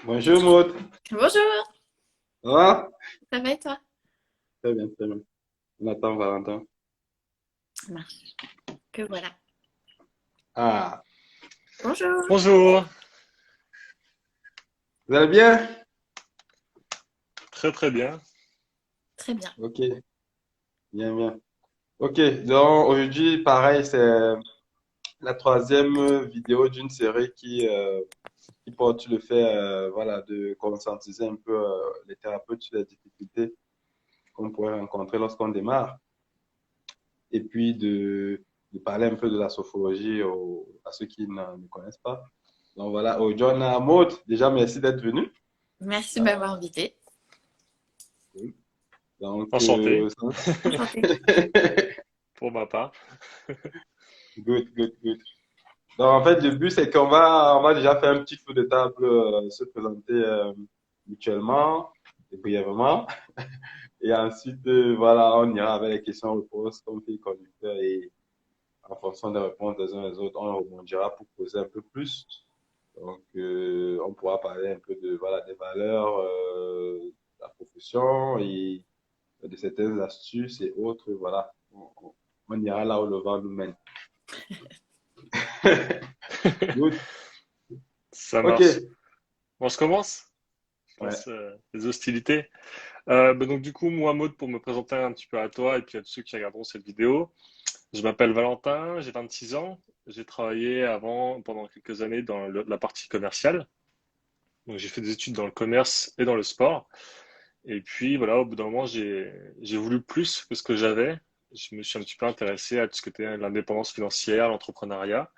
Bonjour Maud. Bonjour, Ça va? ça va et toi? Très bien, très bien. On attend Valentin. Ça marche. Que voilà. Ah, Bonjour. Bonjour, vous allez bien? très très bien. Très bien. Ok, bien, bien. Ok, donc aujourd'hui, pareil, c'est la troisième vidéo d'une série qui porte sur le fait voilà, de conscientiser un peu les thérapeutes sur les difficultés qu'on pourrait rencontrer lorsqu'on démarre et puis de parler un peu de la sophrologie à ceux qui ne connaissent pas. Donc voilà, aujourd'hui, on a Maud. Déjà, merci d'être venu. Merci de m'avoir invité. Oui. Donc, Enchanté Enchantée. pour ma part. good, good, good. Donc, en fait, le but, c'est qu'on va déjà faire un petit tour de table, se présenter mutuellement et brièvement. Et ensuite, voilà, on ira avec les questions-réponses comme fil conducteur et en fonction des réponses des uns et des autres, on rebondira pour poser un peu plus. Donc, on pourra parler un peu de, voilà, des valeurs de la profession et de certaines astuces et autres. Voilà, on ira là où le vent nous mène. Good. Ça Ok. marche. Bon, je commence. Je Ouais. lance les hostilités. Donc du coup, moi, Maud, pour me présenter un petit peu à toi et puis à tous ceux qui regarderont cette vidéo, je m'appelle Valentin, j'ai 26 ans. J'ai travaillé avant, pendant quelques années, dans la partie commerciale. Donc j'ai fait des études dans le commerce et dans le sport. Et puis voilà, au bout d'un moment, j'ai voulu plus que ce que j'avais. Je me suis un petit peu intéressé à tout ce qui était l'indépendance financière, l'entrepreneuriat.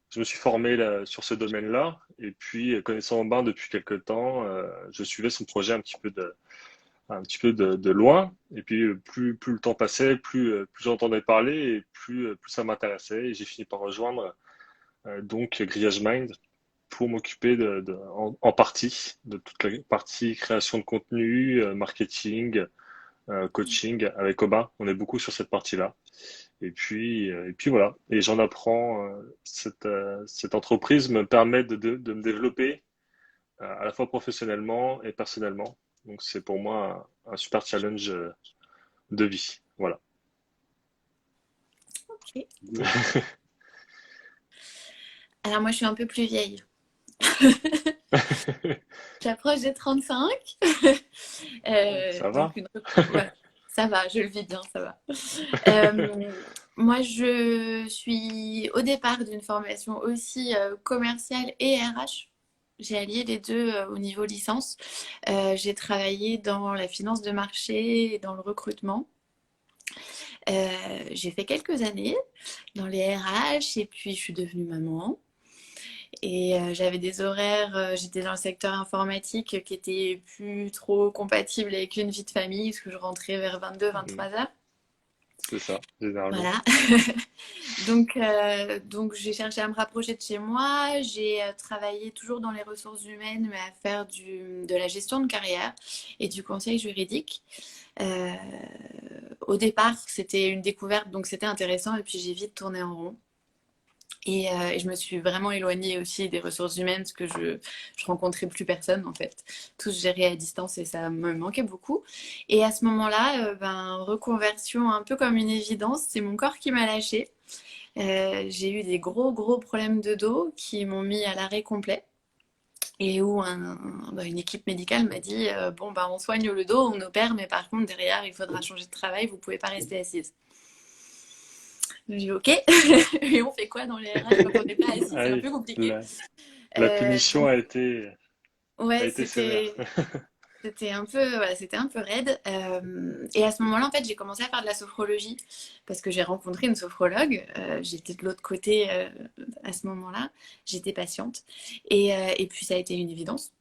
Je me suis formé là, sur ce domaine-là. Et puis, connaissant Aubin depuis quelques temps, je suivais son projet un petit peu de loin. Et puis, plus le temps passait, plus j'entendais parler et plus ça m'intéressait. Et j'ai fini par rejoindre donc Grillage Mind pour m'occuper en partie de toute la partie création de contenu, marketing, coaching avec Aubin. On est beaucoup sur cette partie-là. Et puis voilà. Et j'en apprends. Cette entreprise me permet de me développer à la fois professionnellement et personnellement. Donc c'est pour moi un super challenge de vie. Voilà. Ok. Good. Alors moi, je suis un peu plus vieille. J'approche des 35. Ça Donc va? voilà. Ça va, je le vis bien, ça va. Euh, Moi, je suis au départ d'une formation aussi commerciale et RH. J'ai allié les deux au niveau licence. J'ai travaillé dans la finance de marché et dans le recrutement. J'ai fait quelques années dans les RH et puis je suis devenue maman. Et j'avais des horaires, j'étais dans le secteur informatique qui était plus trop compatible avec une vie de famille parce que je rentrais vers 22-23 Mm. heures. C'est ça, généralement. Voilà. Donc j'ai cherché à me rapprocher de chez moi. J'ai travaillé toujours dans les ressources humaines, mais à faire de la gestion de carrière et du conseil juridique. Euh, Au départ, c'était une découverte, donc c'était intéressant. Et puis j'ai vite tourné en rond. Et je me suis vraiment éloignée aussi des ressources humaines parce que je rencontrais plus personne en fait. Tout se gérait à distance et ça me manquait beaucoup. Et à ce moment-là, ben, reconversion un peu comme une évidence, c'est mon corps qui m'a lâché. J'ai eu des gros gros problèmes de dos qui m'ont mis à l'arrêt complet. Et où une équipe médicale m'a dit bon bah on soigne le dos, on opère, mais par contre derrière il faudra changer de travail, vous pouvez pas rester assise. J'ai dit ok, et on fait quoi dans les RH quand on n'est pas assis, Ah c'est un oui, peu compliqué. la punition Donc a ouais, été sévère. c'était un peu voilà, c'était un peu raide. Et à ce moment-là, en fait, j'ai commencé à faire de la sophrologie parce que j'ai rencontré une sophrologue. J'étais de l'autre côté à ce moment-là. J'étais patiente et puis ça a été une évidence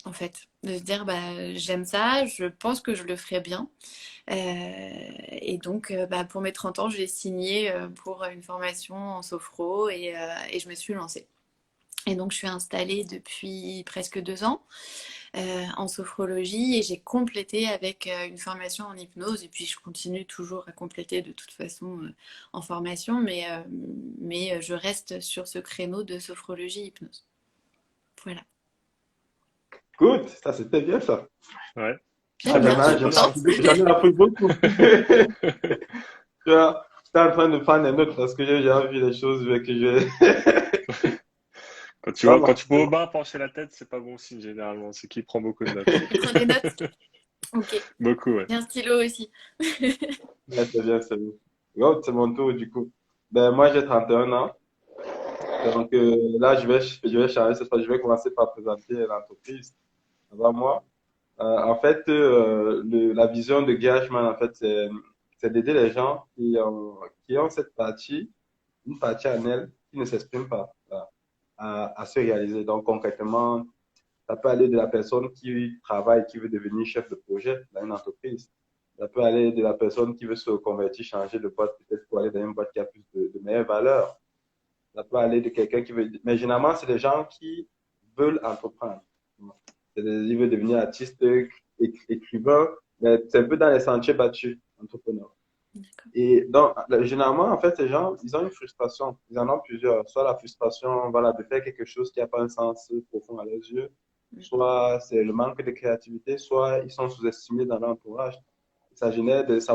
en fait de se dire bah j'aime ça, je pense que je le ferai bien. Et donc bah, pour mes 30 ans, j'ai signé pour une formation en sophro et je me suis lancée. Et donc, je suis installée depuis presque 2 ans en sophrologie et j'ai complété avec une formation en hypnose. Et puis, je continue toujours à compléter de toute façon en formation, mais je reste sur ce créneau de sophrologie hypnose. Voilà. Good, ça c'était bien ça. Ouais, J'aime Ah, bien, je suis j'en contente. ai appris beaucoup. Tu vois, j'étais en train de prendre des notes parce que j'ai déjà vu des choses que je... quand Vraiment. tu vois Aubin pencher la tête, c'est pas bon signe généralement. C'est qu'il prend beaucoup de notes. Tu prends des notes? Ok. Beaucoup, ouais. J'ai un stylo aussi. Ouais, c'est bien, c'est bien. Ouais, c'est mon tour du coup. Ben, moi j'ai 31 ans. Donc là, je vais changer cette fois. Je vais commencer par présenter l'entreprise avant moi. En fait, la vision de Gagement, en fait, c'est d'aider les gens qui ont cette partie, une partie en elles, qui ne s'exprime pas, à se réaliser. Donc, concrètement, ça peut aller de la personne qui travaille, qui veut devenir chef de projet dans une entreprise. Ça peut aller de la personne qui veut se convertir, changer de boîte, peut-être pour aller dans une boîte qui a plus de meilleures valeurs. Ça peut aller de quelqu'un qui veut. Mais généralement, c'est des gens qui veulent entreprendre. Ils veulent devenir artiste, écrivain, mais c'est un peu dans les sentiers battus, entrepreneur. D'accord. Et donc, généralement, en fait, ces gens, ils ont une frustration. Ils en ont plusieurs. Soit la frustration, voilà, de faire quelque chose qui n'a pas un sens profond à leurs yeux, soit c'est le manque de créativité, soit ils sont sous-estimés dans leur entourage. Ça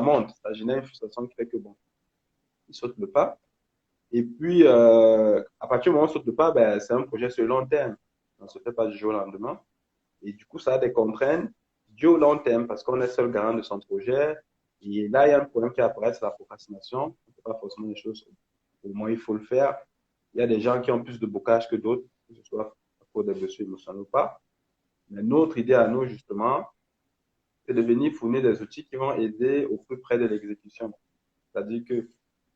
monte, ça génère une frustration qui fait que bon, ils sautent le pas. Et puis, à partir du moment où on saute le pas, ben, c'est un projet sur le long terme. On ne se fait pas du jour au lendemain. Et du coup, ça a des contraintes dues au long terme parce qu'on est seul garant de son projet. Et là, il y a un problème qui apparaît, c'est la procrastination. On ne fait pas forcément les choses au moins il faut le faire. Il y a des gens qui ont plus de bocage que d'autres, que ce soit pour des blessures émotionnelles ou pas. Mais notre idée à nous, justement, c'est de venir fournir des outils qui vont aider au plus près de l'exécution. C'est-à-dire que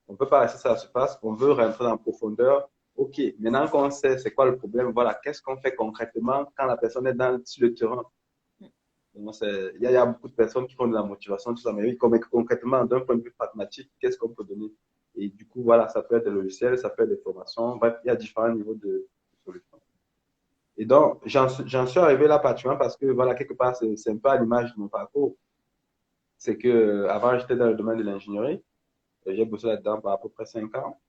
on ne peut pas rester ça à la surface, on veut rentrer dans la profondeur. OK, maintenant qu'on sait c'est quoi le problème, voilà, qu'est-ce qu'on fait concrètement quand la personne est sur le terrain. Donc, il y a beaucoup de personnes qui font de la motivation, tout ça, mais oui, concrètement, d'un point de vue pragmatique, qu'est-ce qu'on peut donner? Et du coup, voilà, ça peut être des logiciels, ça peut être des formations, bref, il y a différents niveaux de solutions. Et donc, j'en suis arrivé là particulièrement parce que, voilà, quelque part, c'est un peu à l'image de mon parcours. C'est que, avant, j'étais dans le domaine de l'ingénierie. J'ai bossé là-dedans par à peu près 5 ans.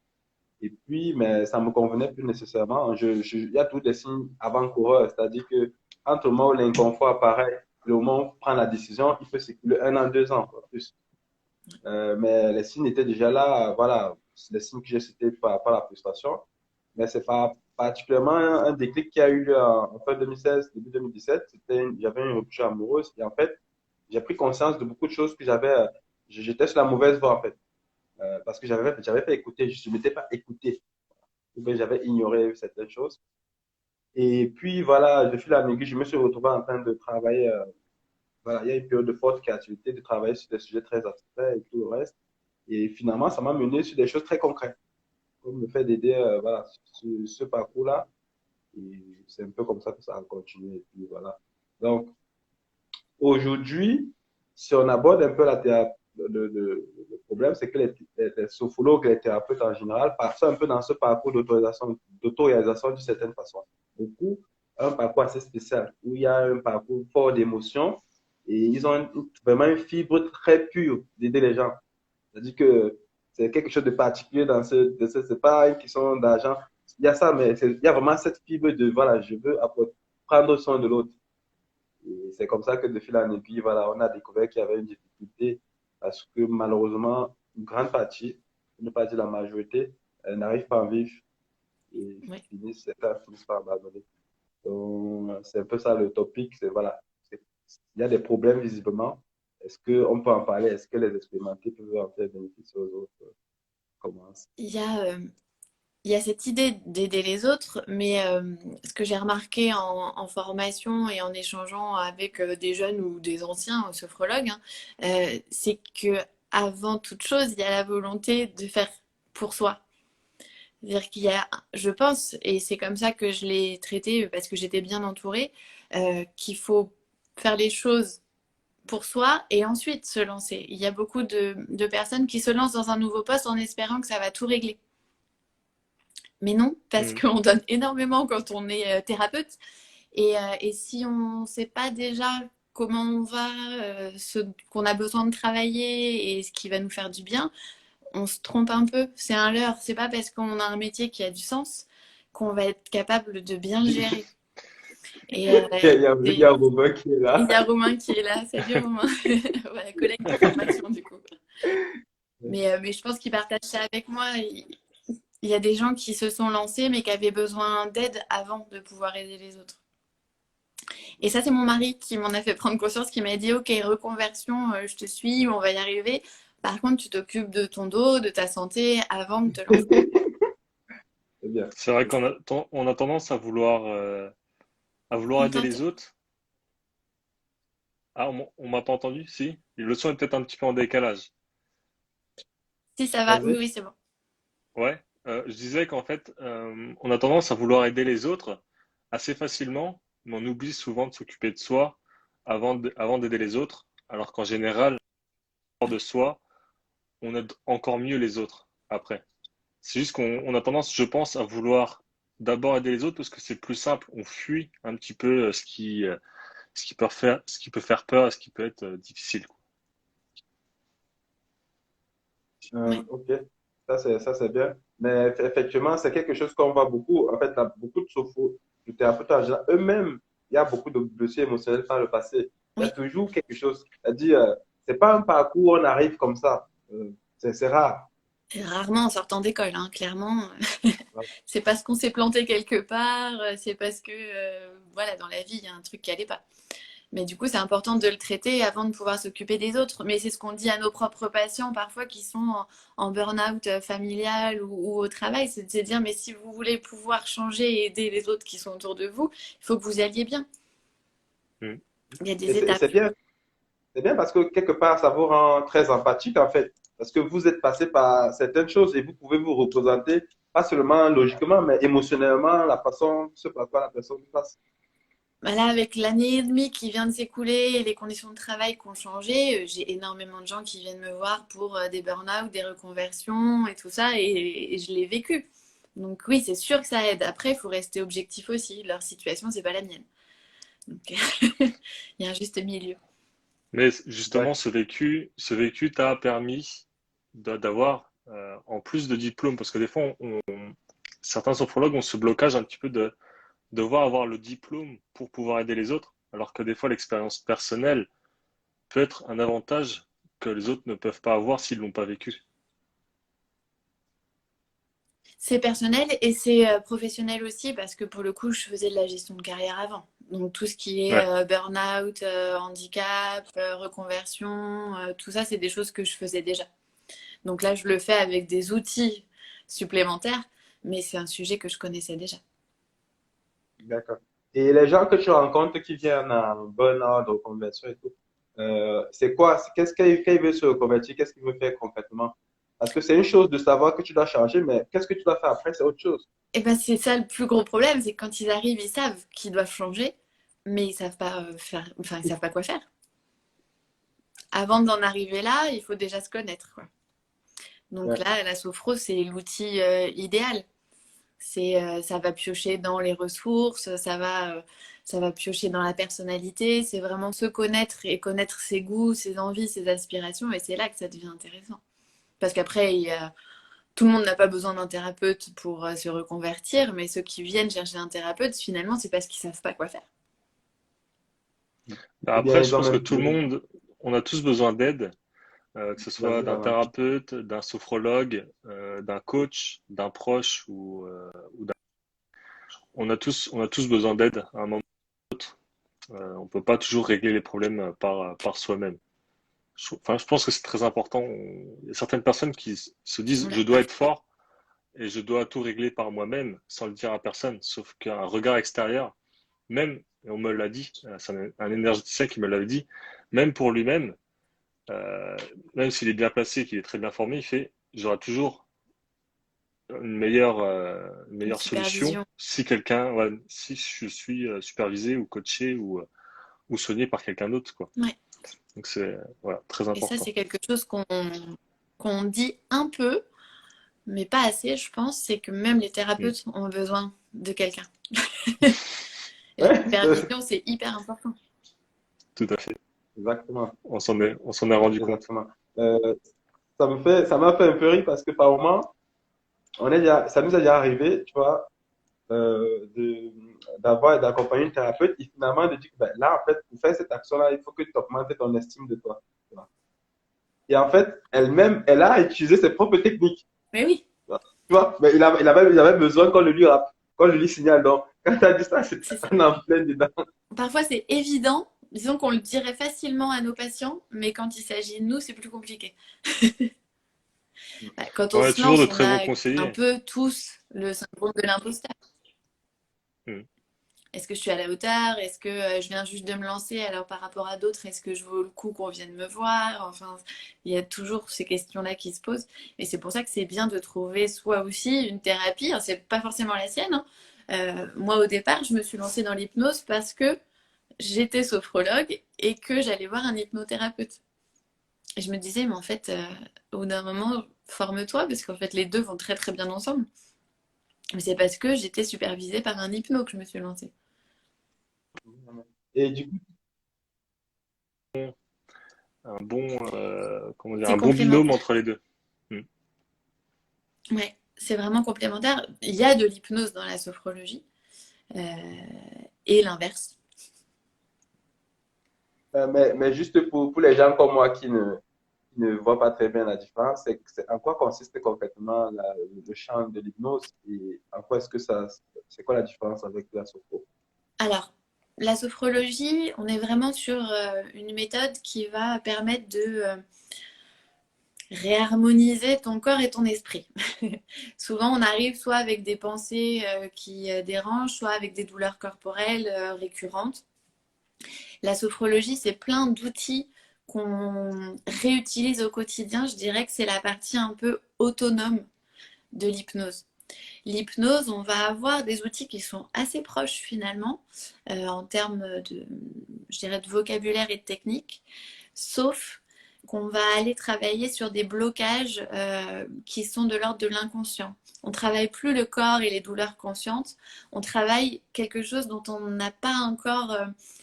Et puis, mais ça me convenait plus nécessairement. Il y a tous des signes avant-coureurs, c'est-à-dire que entre le moment où l'inconfort apparaît, le moment où on prend la décision, il peut s'écouler 1 an, 2 ans, quoi, plus. Mais les signes étaient déjà là, voilà, c'est les signes que j'ai cités par la frustration. Mais c'est pas particulièrement un déclic qui a eu lieu en fin 2016, début 2017. J'avais une rupture amoureuse et en fait, j'ai pris conscience de beaucoup de choses que j'étais sur la mauvaise voie en fait. Parce que j'avais fait écouter, je ne m'étais pas écouté. Ou bien j'avais ignoré certaines choses. Et puis voilà, de fil en aiguille, je me suis retrouvé en train de travailler. Voilà, il y a une période de forte créativité, de travailler sur des sujets très abstraits et tout le reste. Et finalement, ça m'a mené sur des choses très concrètes, comme le fait d'aider voilà, sur ce parcours-là. Et c'est un peu comme ça que ça a continué. Et puis voilà. Donc, aujourd'hui, si on aborde un peu la thérapie, le problème, c'est que les sophrologues, les thérapeutes en général, passent un peu dans ce parcours d'auto-réalisation d'une certaine façon. Beaucoup, un parcours assez spécial, où il y a un parcours fort d'émotions et ils ont vraiment une fibre très pure d'aider les gens. C'est-à-dire que c'est quelque chose de particulier c'est pas une question d'argent. Il y a ça, mais il y a vraiment cette fibre de, voilà, je veux prendre soin de l'autre. Et c'est comme ça que de fil en aiguille, voilà, on a découvert qu'il y avait une difficulté parce que malheureusement, une grande partie, pour ne pas dire la majorité, n'arrive pas à en vivre et Oui. certains finissent par abandonner. Donc, c'est un peu ça le topic. Voilà, il y a des problèmes visiblement. Est-ce qu'on peut en parler? Est-ce que les expérimentés peuvent en faire bénéficier aux autres? Comment? Il y a, euh, il y a cette idée d'aider les autres, mais ce que j'ai remarqué en formation et en échangeant avec des jeunes ou des anciens sophrologues, hein, c'est que avant toute chose, il y a la volonté de faire pour soi. C'est-à-dire qu'il y a, je pense, et c'est comme ça que je l'ai traité parce que j'étais bien entourée, qu'il faut faire les choses pour soi et ensuite se lancer. Il y a beaucoup de personnes qui se lancent dans un nouveau poste en espérant que ça va tout régler. Mais non, parce Mm. qu'on donne énormément quand on est thérapeute. Et si on ne sait pas déjà comment on va, ce qu'on a besoin de travailler et ce qui va nous faire du bien, on se trompe un peu. C'est un leurre. C'est pas parce qu'on a un métier qui a du sens qu'on va être capable de bien le gérer. Et Il y a Robin qui est il y là. a Romain qui est là. Salut Romain. Voilà, collègue de formation du coup. Mais je pense qu'il partage ça avec moi. Il y a des gens qui se sont lancés mais qui avaient besoin d'aide avant de pouvoir aider les autres. Et ça, c'est mon mari qui m'en a fait prendre conscience, qui m'a dit, OK, reconversion, je te suis, on va y arriver. Par contre, tu t'occupes de ton dos, de ta santé avant de te lancer. C'est bien. C'est vrai on a tendance à vouloir On aider t'entend? les autres. Ah, on m'a pas entendu? Si? Le son est peut-être un petit peu en décalage. Si, ça va. Oui, Vas-y. oui, c'est bon. Ouais. Je disais qu'en fait, on a tendance à vouloir aider les autres assez facilement, mais on oublie souvent de s'occuper de soi avant d'aider les autres, alors qu'en général, hors de soi, on aide encore mieux les autres après. C'est juste qu'on a tendance, je pense, à vouloir d'abord aider les autres parce que c'est plus simple. On fuit un petit peu ce qui peut faire peur et ce qui peut être difficile, quoi. Ouais. Ok, ça c'est bien. Mais effectivement, c'est quelque chose qu'on voit beaucoup. En fait, là, beaucoup de de thérapeutes en général, eux-mêmes, il y a beaucoup de blessures émotionnelles par le passé. Il y a Oui. toujours quelque chose. C'est-à-dire, c'est pas un parcours où on arrive comme ça. C'est rare. Et rarement en sortant d'école, hein, clairement. C'est parce qu'on s'est planté quelque part, c'est parce que, voilà, dans la vie, il y a un truc qui allait pas. Mais du coup, c'est important de le traiter avant de pouvoir s'occuper des autres. Mais c'est ce qu'on dit à nos propres patients parfois qui sont en burn-out familial ou au travail, c'est de se dire, mais si vous voulez pouvoir changer et aider les autres qui sont autour de vous, il faut que vous alliez bien. Mm. Il y a Et des étapes. c'est bien parce que quelque part, ça vous rend très empathique en fait. Parce que vous êtes passé par certaines choses et vous pouvez vous représenter, pas seulement logiquement, mais émotionnellement, la façon, ce par quoi la personne passe. Bah là, avec l'année et demie qui vient de s'écouler et les conditions de travail qui ont changé, j'ai énormément de gens qui viennent me voir pour des burn-out, des reconversions et tout ça, et je l'ai vécu. Donc oui, c'est sûr que ça aide. Après, il faut rester objectif aussi. Leur situation, c'est pas la mienne. Donc il y a un juste milieu. Mais justement, D'accord. ce vécu t'a permis d'avoir, en plus de diplôme, parce que des fois, certains sophrologues ont ce blocage un petit peu de devoir avoir le diplôme pour pouvoir aider les autres, alors que des fois, l'expérience personnelle peut être un avantage que les autres ne peuvent pas avoir s'ils l'ont pas vécu. C'est personnel et c'est professionnel aussi parce que pour le coup, je faisais de la gestion de carrière avant. Donc tout ce qui est Ouais. burn-out, handicap, reconversion, tout ça, c'est des choses que je faisais déjà. Donc là, je le fais avec des outils supplémentaires, mais c'est un sujet que je connaissais déjà. D'accord. Et les gens que tu rencontres qui viennent en burn-out, reconversion et tout, c'est quoi? Quand ils veulent se reconvertir, qu'est-ce qu'ils veulent faire concrètement? Parce que c'est une chose de savoir que tu dois changer, mais qu'est-ce que tu dois faire après, c'est autre chose. Et ben c'est ça le plus gros problème, c'est que quand ils arrivent, ils savent qu'ils doivent changer, mais ils savent pas faire, enfin ils savent pas quoi faire. Avant d'en arriver là, il faut déjà se connaître, quoi. Donc Ouais. là, la sophro, c'est l'outil idéal. Ça va piocher dans les ressources, ça va piocher dans la personnalité. C'est vraiment se connaître et connaître ses goûts, ses envies, ses aspirations. Et c'est là que ça devient intéressant. Parce qu'après, tout le monde n'a pas besoin d'un thérapeute pour se reconvertir, mais ceux qui viennent chercher un thérapeute, finalement, c'est parce qu'ils savent pas quoi faire. Bah, Ou bien après, je ils ont pense que même tout le plus. monde, on a tous besoin d'aide, que ce soit Vas-y, d'un maman. thérapeute, d'un sophrologue, d'un coach, d'un proche on a tous besoin d'aide à un moment ou à un autre. On peut pas toujours régler les problèmes par soi-même. Enfin, je pense que c'est très important. Il y a certaines personnes qui se disent, On je n'a dois pas. être fort et je dois tout régler par moi-même sans le dire à personne. Sauf qu'un regard extérieur, même, et on me l'a dit, c'est un énergéticien qui me l'avait dit, même pour lui-même, euh, même s'il est bien placé, qu'il est très bien formé, il fait, j'aurai toujours une Une meilleure solution supervision. si ouais, si je suis supervisé ou coaché ou soigné par quelqu'un d'autre, quoi. Ouais. Donc c'est voilà, très Et ça, important. c'est quelque chose qu'on dit un peu, mais pas assez, je pense, c'est que même les Mm. thérapeutes ont besoin de quelqu'un. La Ouais, supervision, c'est hyper important. Tout à fait. exactement. On s'en est rendu compte. Exactement. Euh, ça m'a fait un peu rire parce que par moment, ça nous est déjà arrivé, tu vois. d'avoir et d'accompagner une thérapeute et finalement de dire que ben, là, en fait, pour faire cette action-là, il faut que tu augmentes ton estime de toi. Tu vois. Et en fait, elle-même, elle a utilisé ses propres techniques. Mais oui, Tu vois, mais il avait besoin qu'on le lui signale. Donc, quand tu as dit ça, c'est c'est ça. on est en plein dedans. Parfois, c'est évident. Disons qu'on le dirait facilement à nos patients, mais quand il s'agit de nous, c'est plus compliqué. Bah, quand on Ouais, se toujours lance, de on très bons a un conseillers. peu tous le syndrome de l'imposteur. Hmm. Est-ce que je suis à la hauteur? Est-ce que je viens juste de me lancer? Alors par rapport à d'autres, est-ce que je vaux le coup qu'on vienne me voir? Enfin, il y a toujours ces questions-là qui se posent. Et c'est pour ça que c'est bien de trouver soit aussi une thérapie. Alors, c'est pas forcément la sienne, hein. Moi, au départ, je me suis lancée dans l'hypnose parce que j'étais sophrologue et que j'allais voir un hypnothérapeute. Et je me disais, mais en fait, au bout d'un moment, forme-toi parce qu'en fait, les deux vont très très bien ensemble. Mais c'est parce que j'étais supervisée par un hypno que je me suis lancée. Et du coup, Un bon, comment dire, C'est un bon binôme complémentaire. entre les deux. Hmm. Ouais, c'est vraiment complémentaire. Il y a de l'hypnose dans la sophrologie euh, et l'inverse. mais juste pour les gens comme moi qui ne voient pas très bien la différence, en quoi consiste concrètement le champ de l'hypnose et en quoi est-ce que c'est quoi la différence avec la sophro? Alors, la sophrologie, on est vraiment sur une méthode qui va permettre de réharmoniser ton corps et ton esprit. Souvent, on arrive soit avec des pensées qui dérangent, soit avec des douleurs corporelles récurrentes. La sophrologie, c'est plein d'outils qu'on réutilise au quotidien. Je dirais que c'est la partie un peu autonome de l'hypnose. L'hypnose, on va avoir des outils qui sont assez proches finalement en termes de, je dirais, de vocabulaire et de technique, sauf qu'on va aller travailler sur des blocages qui sont de l'ordre de l'inconscient. On ne travaille plus le corps et les douleurs conscientes, on travaille quelque chose dont on n'a pas encore,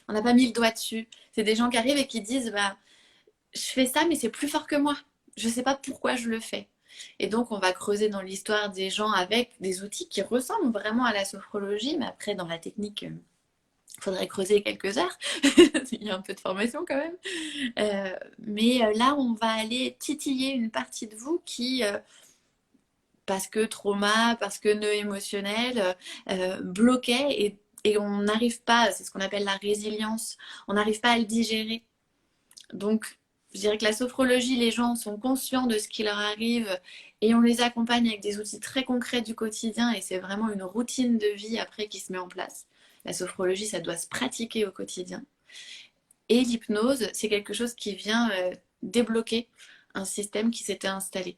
on n'a pas mis le doigt dessus. C'est des gens qui arrivent et qui disent, bah, je fais ça, mais c'est plus fort que moi. Je ne sais pas pourquoi je le fais. Et donc, on va creuser dans l'histoire des gens avec des outils qui ressemblent vraiment à la sophrologie, mais après, dans la technique, il faudrait creuser quelques heures. Il y a un peu de formation quand même. Mais là, on va aller titiller une partie de vous qui, parce que trauma, parce que nœud émotionnel, bloquait et on n'arrive pas, c'est ce qu'on appelle la résilience, on n'arrive pas à le digérer. Donc, je dirais que la sophrologie, les gens sont conscients de ce qui leur arrive et on les accompagne avec des outils très concrets du quotidien et c'est vraiment une routine de vie après qui se met en place. La sophrologie, ça doit se pratiquer au quotidien. Et l'hypnose, c'est quelque chose qui vient débloquer un système qui s'était installé.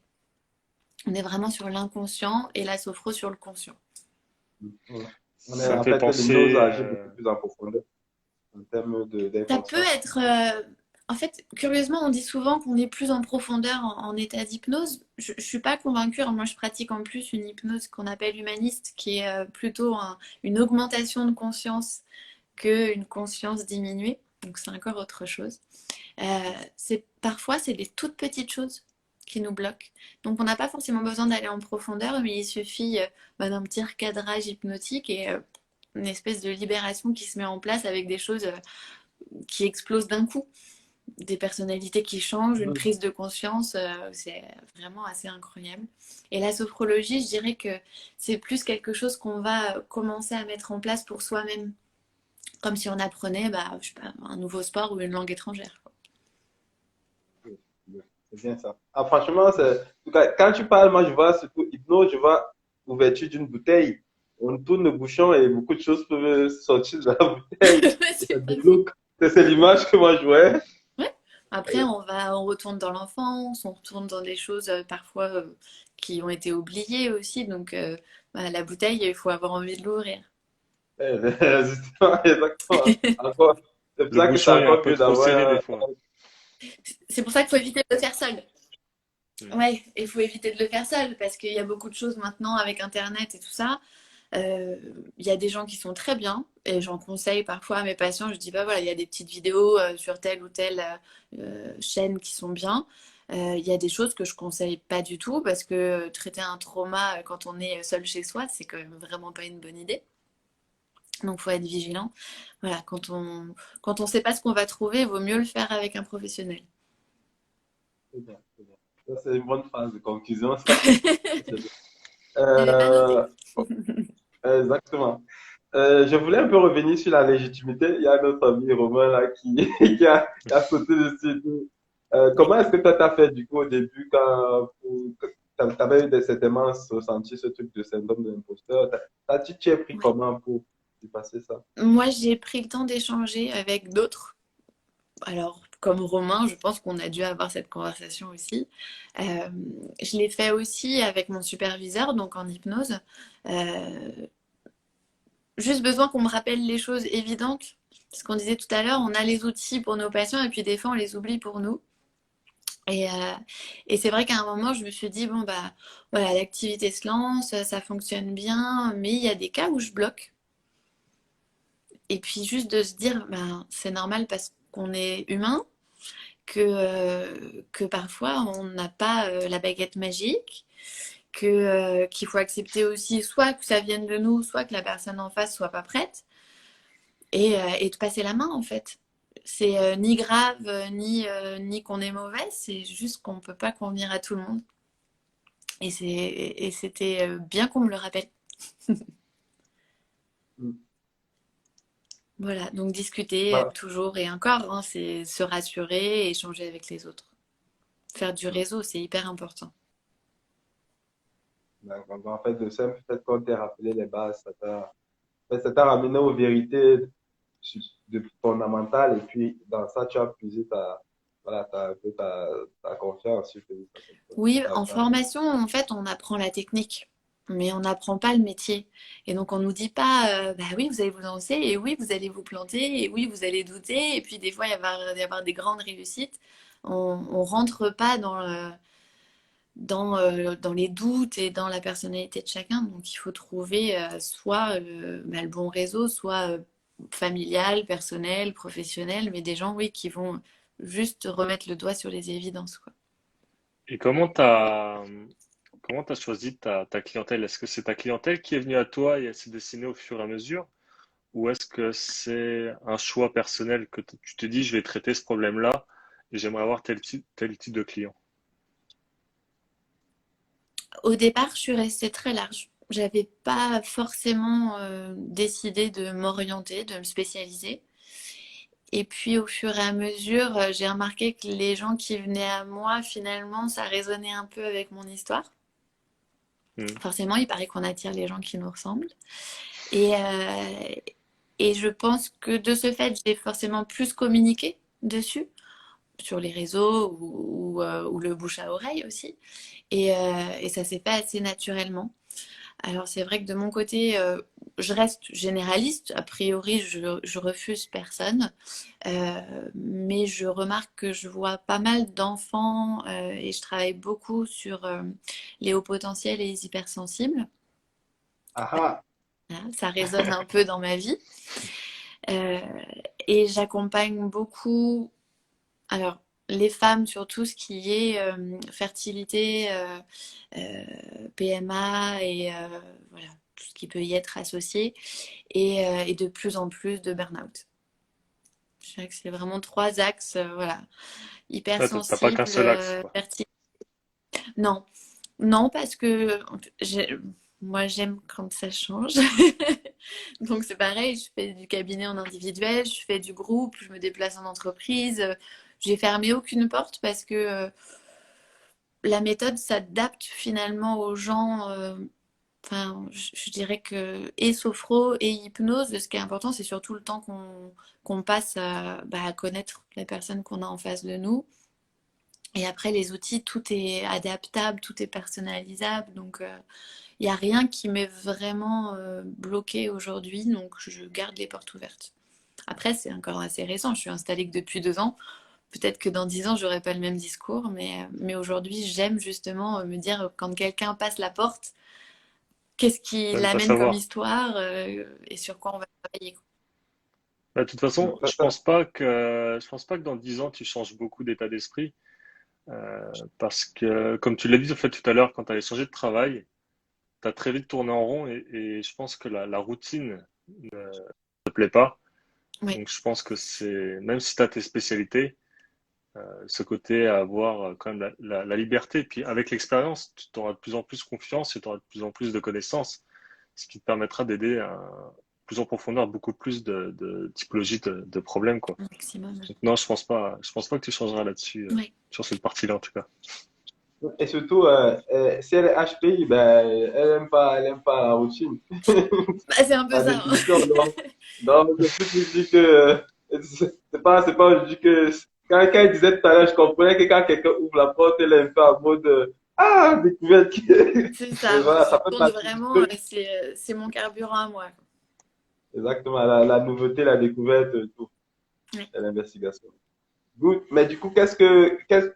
On est vraiment sur l'inconscient et la sophro sur le conscient. Ça me En fait fait, l'hypnose penser, agit beaucoup plus en profondeur en termes Ça peut d'inconscient. être. En fait, curieusement, on dit souvent qu'on est plus en profondeur en état d'hypnose. Je ne suis pas convaincue. Alors moi, je pratique en plus une hypnose qu'on appelle humaniste, qui est plutôt une augmentation de conscience qu'une conscience diminuée. Donc c'est encore autre chose. Parfois, c'est des toutes petites choses qui nous bloquent. Donc on n'a pas forcément besoin d'aller en profondeur, mais il suffit d'un petit recadrage hypnotique et une espèce de libération qui se met en place avec des choses qui explosent d'un coup, des personnalités qui changent, une Mhm. prise de conscience, c'est vraiment assez incroyable. Et la sophrologie, je dirais que c'est plus quelque chose qu'on va commencer à mettre en place pour soi-même, comme si on apprenait bah, je sais pas, un nouveau sport ou une langue étrangère. Oui, oui, c'est bien ça. Ah, franchement, en tout cas, quand tu parles, moi, je vois surtout hypnose, je vois ouverture d'une bouteille. On tourne le bouchon et beaucoup de choses peuvent sortir de la bouteille et ça C'est pas faux. débloque. C'est l'image que moi je vois. Ouais. Après, on retourne dans l'enfance, on retourne dans des choses parfois qui ont été oubliées aussi. Donc, bah, la bouteille, il faut avoir envie de l'ouvrir. Justement, exactement. Encore, c'est pour le ça que c'est bouchon est un encore peu mieux trop serré d'avoir des fois. C'est pour ça qu'il faut éviter de le faire seul. Hmm. Ouais, il faut éviter de le faire seul parce qu'il y a beaucoup de choses maintenant avec Internet et tout ça. Euh, Il y a des gens qui sont très bien et j'en conseille parfois à mes patients. Je dis, bah voilà, il y a des petites vidéos sur telle ou telle chaîne qui sont bien. Il y a des choses que je conseille pas du tout parce que traiter un trauma quand on est seul chez soi, c'est quand même vraiment pas une bonne idée. Donc, faut être vigilant. Voilà, quand on sait pas ce qu'on va trouver, il vaut mieux le faire avec un professionnel. C'est bien, c'est bien. Ça, c'est une bonne phrase de conclusion, ça. C'est bien. J'avais pas noté. Euh, Exactement. Je voulais un peu revenir sur la légitimité. Il y a notre ami Romain là qui a sauté dessus. Comment est-ce que toi t'as fait du coup au début quand t'avais eu certainement ressenti ce truc de syndrome de l'imposteur? Tu t'y es pris Ouais. comment pour y passer ça? Moi, j'ai pris le temps d'échanger avec d'autres. Alors, comme Romain, je pense qu'on a dû avoir cette conversation aussi. Euh, je l'ai fait aussi avec mon superviseur, donc en hypnose. Euh, Juste besoin qu'on me rappelle les choses évidentes. Ce qu'on disait tout à l'heure, on a les outils pour nos patients et puis des fois on les oublie pour nous. Et, euh, et c'est vrai qu'à un moment, je me suis dit, bon, bah voilà, l'activité se lance, ça fonctionne bien, mais il y a des cas où je bloque. Et puis juste de se dire, ben, c'est normal parce qu'on est humain, que parfois on n'a pas la baguette magique, qu'il faut accepter aussi soit que ça vienne de nous, soit que la personne en face soit pas prête, et de passer la main en fait. C'est ni grave, ni qu'on est mauvais, c'est juste qu'on peut pas convenir à tout le monde. Et c'était bien qu'on me le rappelle. Mm. Voilà, donc discuter Bah, toujours et encore, hein, c'est se rassurer et échanger avec les autres. Faire du réseau, c'est hyper important. en fait, le simple fait qu'on t'ait rappelé les bases, ça t'a ramené aux vérités fondamentales et puis dans ça, tu as puisé voilà, ta confiance, si je peux dire ça comme ça. Oui, en formation, en fait, on apprend la technique, mais on n'apprend pas le métier. Et donc, on nous dit pas, bah oui, vous allez vous lancer, et oui, vous allez vous planter, et oui, vous allez douter, et puis des fois, il y avoir des grandes réussites. On rentre pas dans les doutes et dans la personnalité de chacun. Donc, il faut trouver soit bah, le bon réseau, soit familial, personnel, professionnel, mais des gens, oui, qui vont juste remettre le doigt sur les évidences, quoi. Et comment t'as choisi ta clientèle? Est-ce que c'est ta clientèle qui est venue à toi et elle s'est dessinée au fur et à mesure? Ou est-ce que c'est un choix personnel que tu te dis, je vais traiter ce problème-là et j'aimerais avoir tel type de client? Au départ, je suis restée très large. J'avais pas forcément décidé de m'orienter, de me spécialiser. Et puis, au fur et à mesure, j'ai remarqué que les gens qui venaient à moi, finalement, ça résonnait un peu avec mon histoire. Hmm. Forcément, il paraît qu'on attire les gens qui nous ressemblent. Et, euh, et je pense que de ce fait, j'ai forcément plus communiqué dessus, sur les réseaux ou le bouche à oreille aussi. Et ça s'est fait assez naturellement. Alors c'est vrai que de mon côté, je reste généraliste. A priori, je refuse personne. Mais je remarque que je vois pas mal d'enfants et je travaille beaucoup sur les hauts potentiels et les hypersensibles. Ah ah, Voilà, ça résonne un peu dans ma vie. Euh, et j'accompagne beaucoup, alors les femmes sur tout ce qui est fertilité, PMA et voilà, tout ce qui peut y être associé, et de plus en plus de burn-out. Je dirais que c'est vraiment trois axes, voilà, Ouais, t'as pas qu'un hypersensible, seul axe, quoi. fertilité. Non, non, parce que moi j'aime quand ça change. Donc c'est pareil, je fais du cabinet en individuel, je fais du groupe, je me déplace en entreprise. J'ai fermé aucune porte parce que la méthode s'adapte finalement aux gens. Enfin, je dirais que et sophro et hypnose, ce qui est important, c'est surtout le temps qu'on passe à connaître les personnes qu'on a en face de nous. Et après, les outils, tout est adaptable, tout est personnalisable. Donc, il n'y a rien qui m'est vraiment bloqué aujourd'hui. Donc, je garde les portes ouvertes. Après, c'est encore assez récent. Je suis installée que depuis 2 ans. Peut-être que dans 10 ans, j'aurai pas le même discours. Mais aujourd'hui, j'aime justement me dire quand quelqu'un passe la porte, qu'est-ce qui T'aimes pas l'amène comme savoir. histoire et sur quoi on va travailler, quoi. Bah, de toute façon, ça, ça, je pense pas que dans 10 ans, tu changes beaucoup d'état d'esprit. parce que, comme tu l'as dit en fait tout à l'heure, quand tu as changé de travail, tu as très vite tourné en rond et je pense que la routine ne te plaît pas. Oui, Donc je pense que c'est, même si tu as tes spécialités, ce côté à avoir quand même la liberté. Puis avec l'expérience, tu auras de plus en plus confiance et tu auras de plus en plus de connaissances, ce qui te permettra d'aider à plus en profondeur beaucoup plus de typologies de problèmes, quoi. au maximum. Donc non, je pense pas que tu changeras là-dessus, Oui. sur cette partie-là en tout cas. Et surtout, si elle est HPI, ben, elle aime pas la routine. Bah, c'est un peu La ça, hein. définition, donc c'est plus je dis que, c'est pas, je dis que, quand il disait tout à l'heure, je comprenais que quand quelqu'un ouvre la porte, elle est un peu en mode, ah, découverte. C'est Mais ça, moi voilà, je ça fait tourne partie du vraiment, truc. c'est mon carburant à moi. Exactement, la nouveauté, la découverte, tout, Ouais. et l'investigation. Good. Mais du coup,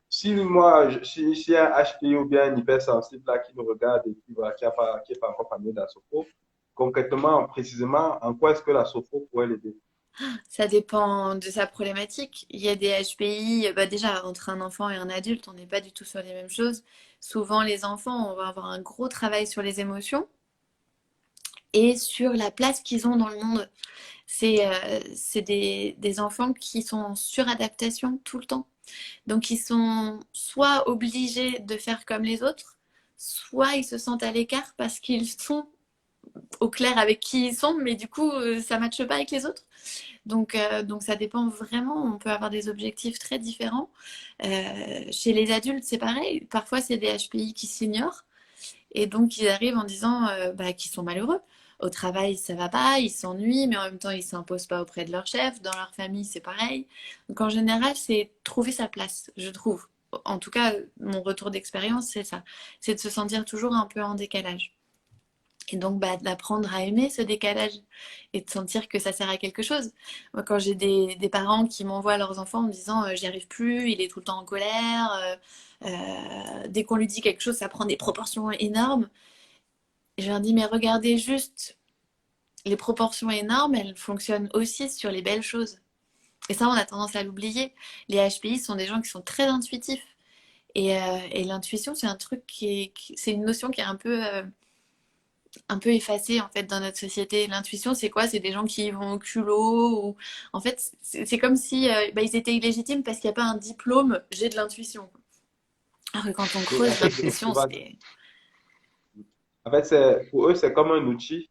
si moi, si un HPI ou bien un hypersensible là qui nous regarde et qui, voilà, qui est pas encore familier de la sophro, concrètement, précisément, en quoi est-ce que la sophro pourrait l'aider? Ça dépend de sa problématique. Il y a des HPI, bah déjà entre un enfant et un adulte, on n'est pas du tout sur les mêmes choses. Souvent, les enfants, on va avoir un gros travail sur les émotions et sur la place qu'ils ont dans le monde. C'est des enfants qui sont en suradaptation tout le temps. Donc, ils sont soit obligés de faire comme les autres, soit ils se sentent à l'écart parce qu'ils sont au clair avec qui ils sont, mais du coup, ça ne matche pas avec les autres. Donc, ça dépend vraiment. On peut avoir des objectifs très différents. Chez les adultes, c'est pareil. Parfois, c'est des HPI qui s'ignorent. Et donc, ils arrivent en disant bah, qu'ils sont malheureux. Au travail, ça va pas, ils s'ennuient, mais en même temps, ils s'imposent pas auprès de leur chef. Dans leur famille, c'est pareil. Donc, en général, c'est trouver sa place, je trouve. En tout cas, mon retour d'expérience, c'est ça. C'est de se sentir toujours un peu en décalage. Et donc, bah, d'apprendre à aimer ce décalage et de sentir que ça sert à quelque chose. Moi, quand j'ai des parents qui m'envoient leurs enfants en me disant j'y arrive plus, il est tout le temps en colère, dès qu'on lui dit quelque chose, ça prend des proportions énormes. Et je leur dis mais regardez juste, les proportions énormes, elles fonctionnent aussi sur les belles choses. Et ça, on a tendance à l'oublier. Les HPI sont des gens qui sont très intuitifs. Et l'intuition, c'est un truc c'est une notion qui est un peu effacée en fait dans notre société. L'intuition, c'est quoi? C'est des gens qui vont au culot ou en fait, c'est comme si bah, ils étaient illégitimes parce qu'il n'y a pas un diplôme. J'ai de l'intuition. Alors que quand on Et creuse, l'intuition, c'est en fait, pour eux, c'est comme un outil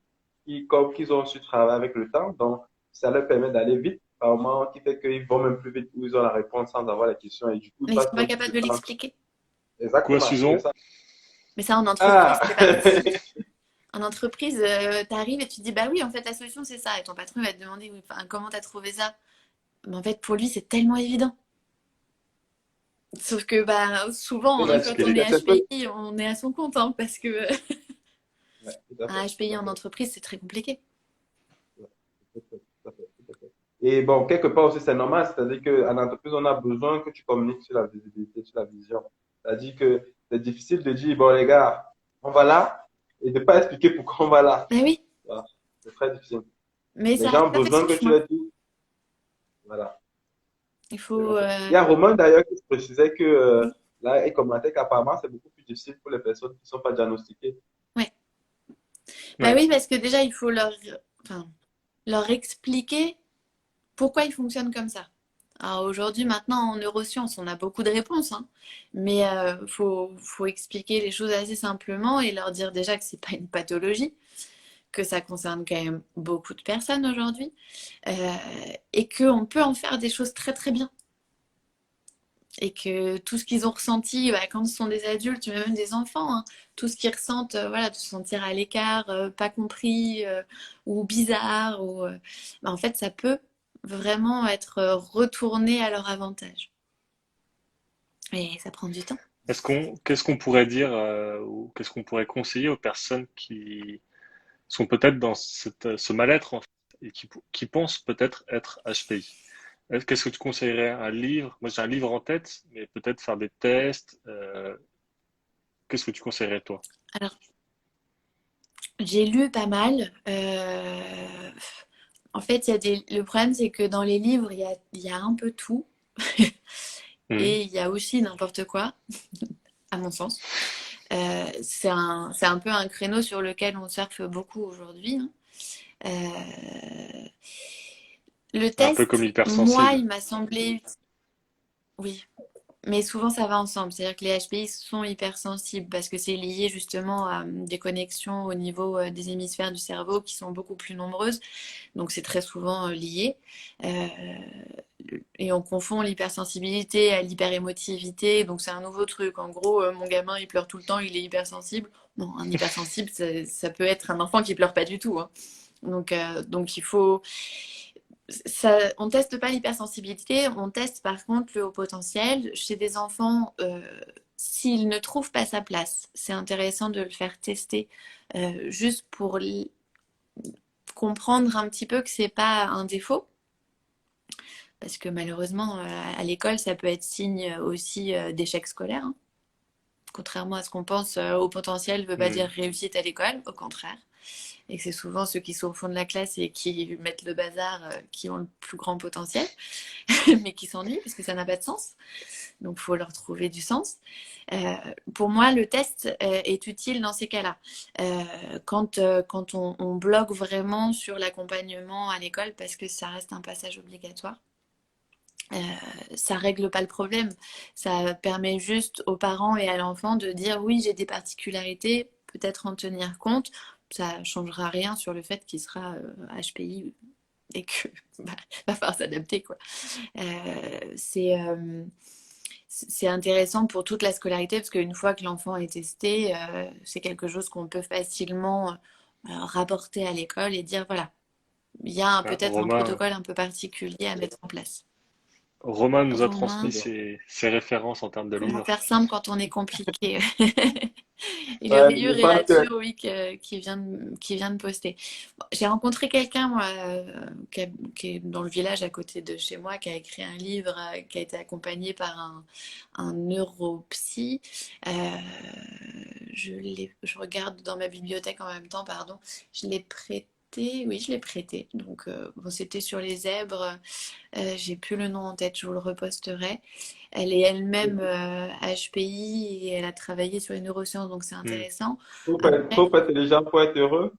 comme qu'ils ont su travailler avec le temps. Donc, ça leur permet d'aller vite, par moment, qui fait qu'ils vont même plus vite où ils ont la réponse sans avoir la question. Et du coup, ils mais ils passent sont pas même plus de capables de temps. l'expliquer. Quoi, Exactement. C'est Susan? ça. Mais ça, en entreprise, Ah! c'est pareil. En entreprise, tu arrives et tu te dis, bah oui, en fait, la solution, c'est ça. Et ton patron va te demander, oui, enfin, comment tu as trouvé ça? Mais en fait, pour lui, c'est tellement évident. Sauf que bah, Oui, souvent, hein, mais quand on est c'est un peu. HPI, on est à son compte, hein, parce que Ouais, tout à un fait, tout HPI à en fait. entreprise, c'est très compliqué. Ouais, tout à fait, tout à fait, tout à fait. Et bon, quelque part aussi, c'est normal, c'est-à-dire qu'en entreprise, on a besoin que tu communiques sur la visibilité, sur la vision. C'est-à-dire que c'est difficile de dire, bon, les gars, on va là, et de ne pas expliquer pourquoi on va là. Mais oui, Voilà. C'est très difficile. mais Les gens ont ça fait besoin son que tu chemin. leur dises, voilà. Il C'est faut. comme ça. Il y a Romain d'ailleurs qui se précisait que Oui, là, il commentait qu'apparemment, c'est beaucoup plus difficile pour les personnes qui ne sont pas diagnostiquées. ouais. Bah Ouais. oui, parce que déjà, il faut enfin, leur expliquer pourquoi ils fonctionnent comme ça. Alors aujourd'hui, maintenant, en neurosciences, on a beaucoup de réponses, hein, mais faut expliquer les choses assez simplement et leur dire déjà que c'est pas une pathologie, que ça concerne quand même beaucoup de personnes aujourd'hui, euh, et qu'on peut en faire des choses très très bien. Et que tout ce qu'ils ont ressenti bah, quand ce sont des adultes, mais même des enfants, hein, tout ce qu'ils ressentent, voilà, de se sentir à l'écart, pas compris ou bizarre, bah, en fait, ça peut vraiment être retourné à leur avantage. Et ça prend du temps. Qu'est-ce qu'on pourrait dire ou qu'est-ce qu'on pourrait conseiller aux personnes qui sont peut-être dans ce mal-être en fait, et qui pensent peut-être être HPI? Qu'est-ce que tu conseillerais? Un livre? Moi, j'ai un livre en tête, mais peut-être faire des tests. Qu'est-ce que tu conseillerais, toi? Alors, j'ai lu pas mal. En fait, le problème, c'est que dans les livres, il y a un peu tout. Mhm. et il y a aussi n'importe quoi, à mon sens. C'est un peu un créneau sur lequel on surfe beaucoup aujourd'hui, hein. Euh, le Un peu comme test, moi, l'hypersensible. il m'a semblé... Oui, mais souvent ça va ensemble. C'est-à-dire que les HPI sont hypersensibles parce que c'est lié justement à des connexions au niveau des hémisphères du cerveau qui sont beaucoup plus nombreuses. Donc c'est très souvent lié. Euh, et on confond l'hypersensibilité à l'hyperémotivité. Donc c'est un nouveau truc. En gros, mon gamin, il pleure tout le temps, il est hypersensible. Non, un hypersensible, ça peut être un enfant qui pleure pas du tout, hein. Donc il faut... Ça, on teste pas l'hypersensibilité, on teste par contre le haut potentiel. Chez des enfants, s'ils ne trouvent pas sa place, c'est intéressant de le faire tester juste pour comprendre un petit peu que c'est pas un défaut. Parce que malheureusement, à l'école, ça peut être signe aussi d'échec scolaire, hein. Contrairement à ce qu'on pense, haut potentiel ne veut pas dire Mhm. réussite à l'école, au contraire. Et que c'est souvent ceux qui sont au fond de la classe et qui mettent le bazar qui ont le plus grand potentiel, mais qui s'ennuient parce que ça n'a pas de sens. Donc, il faut leur trouver du sens. Euh, pour moi, le test est utile dans ces cas-là. Quand on bloque vraiment sur l'accompagnement à l'école parce que ça reste un passage obligatoire, euh, ça règle pas le problème. Ça permet juste aux parents et à l'enfant de dire oui, j'ai des particularités, peut-être en tenir compte. Ça changera rien sur le fait qu'il sera HPI et que bah, va falloir s'adapter quoi. C'est intéressant pour toute la scolarité parce qu'une fois que l'enfant est testé, c'est quelque chose qu'on peut facilement rapporter à l'école et dire voilà, il y a Ah, peut-être un protocole un peu particulier à mettre en place. Romain nous a transmis Romain, ses références en termes de comment livres. faire simple quand on est compliqué? Il Ouais, aurait eu je pense Relatio, que oui, qui vient de poster. Bon, j'ai rencontré quelqu'un, moi, qui est dans le village à côté de chez moi, qui a écrit un livre, qui a été accompagné par un neuropsy. Euh, je regarde dans ma bibliothèque en même temps, pardon. Je l'ai prêté. Oui, je l'ai prêté. Donc, bon, c'était sur les zèbres. J'ai plus le nom en tête, je vous le reposterai. Elle est elle-même HPI et elle a travaillé sur les neurosciences, donc c'est Hmm. intéressant. trop Après, intelligent pour être heureux.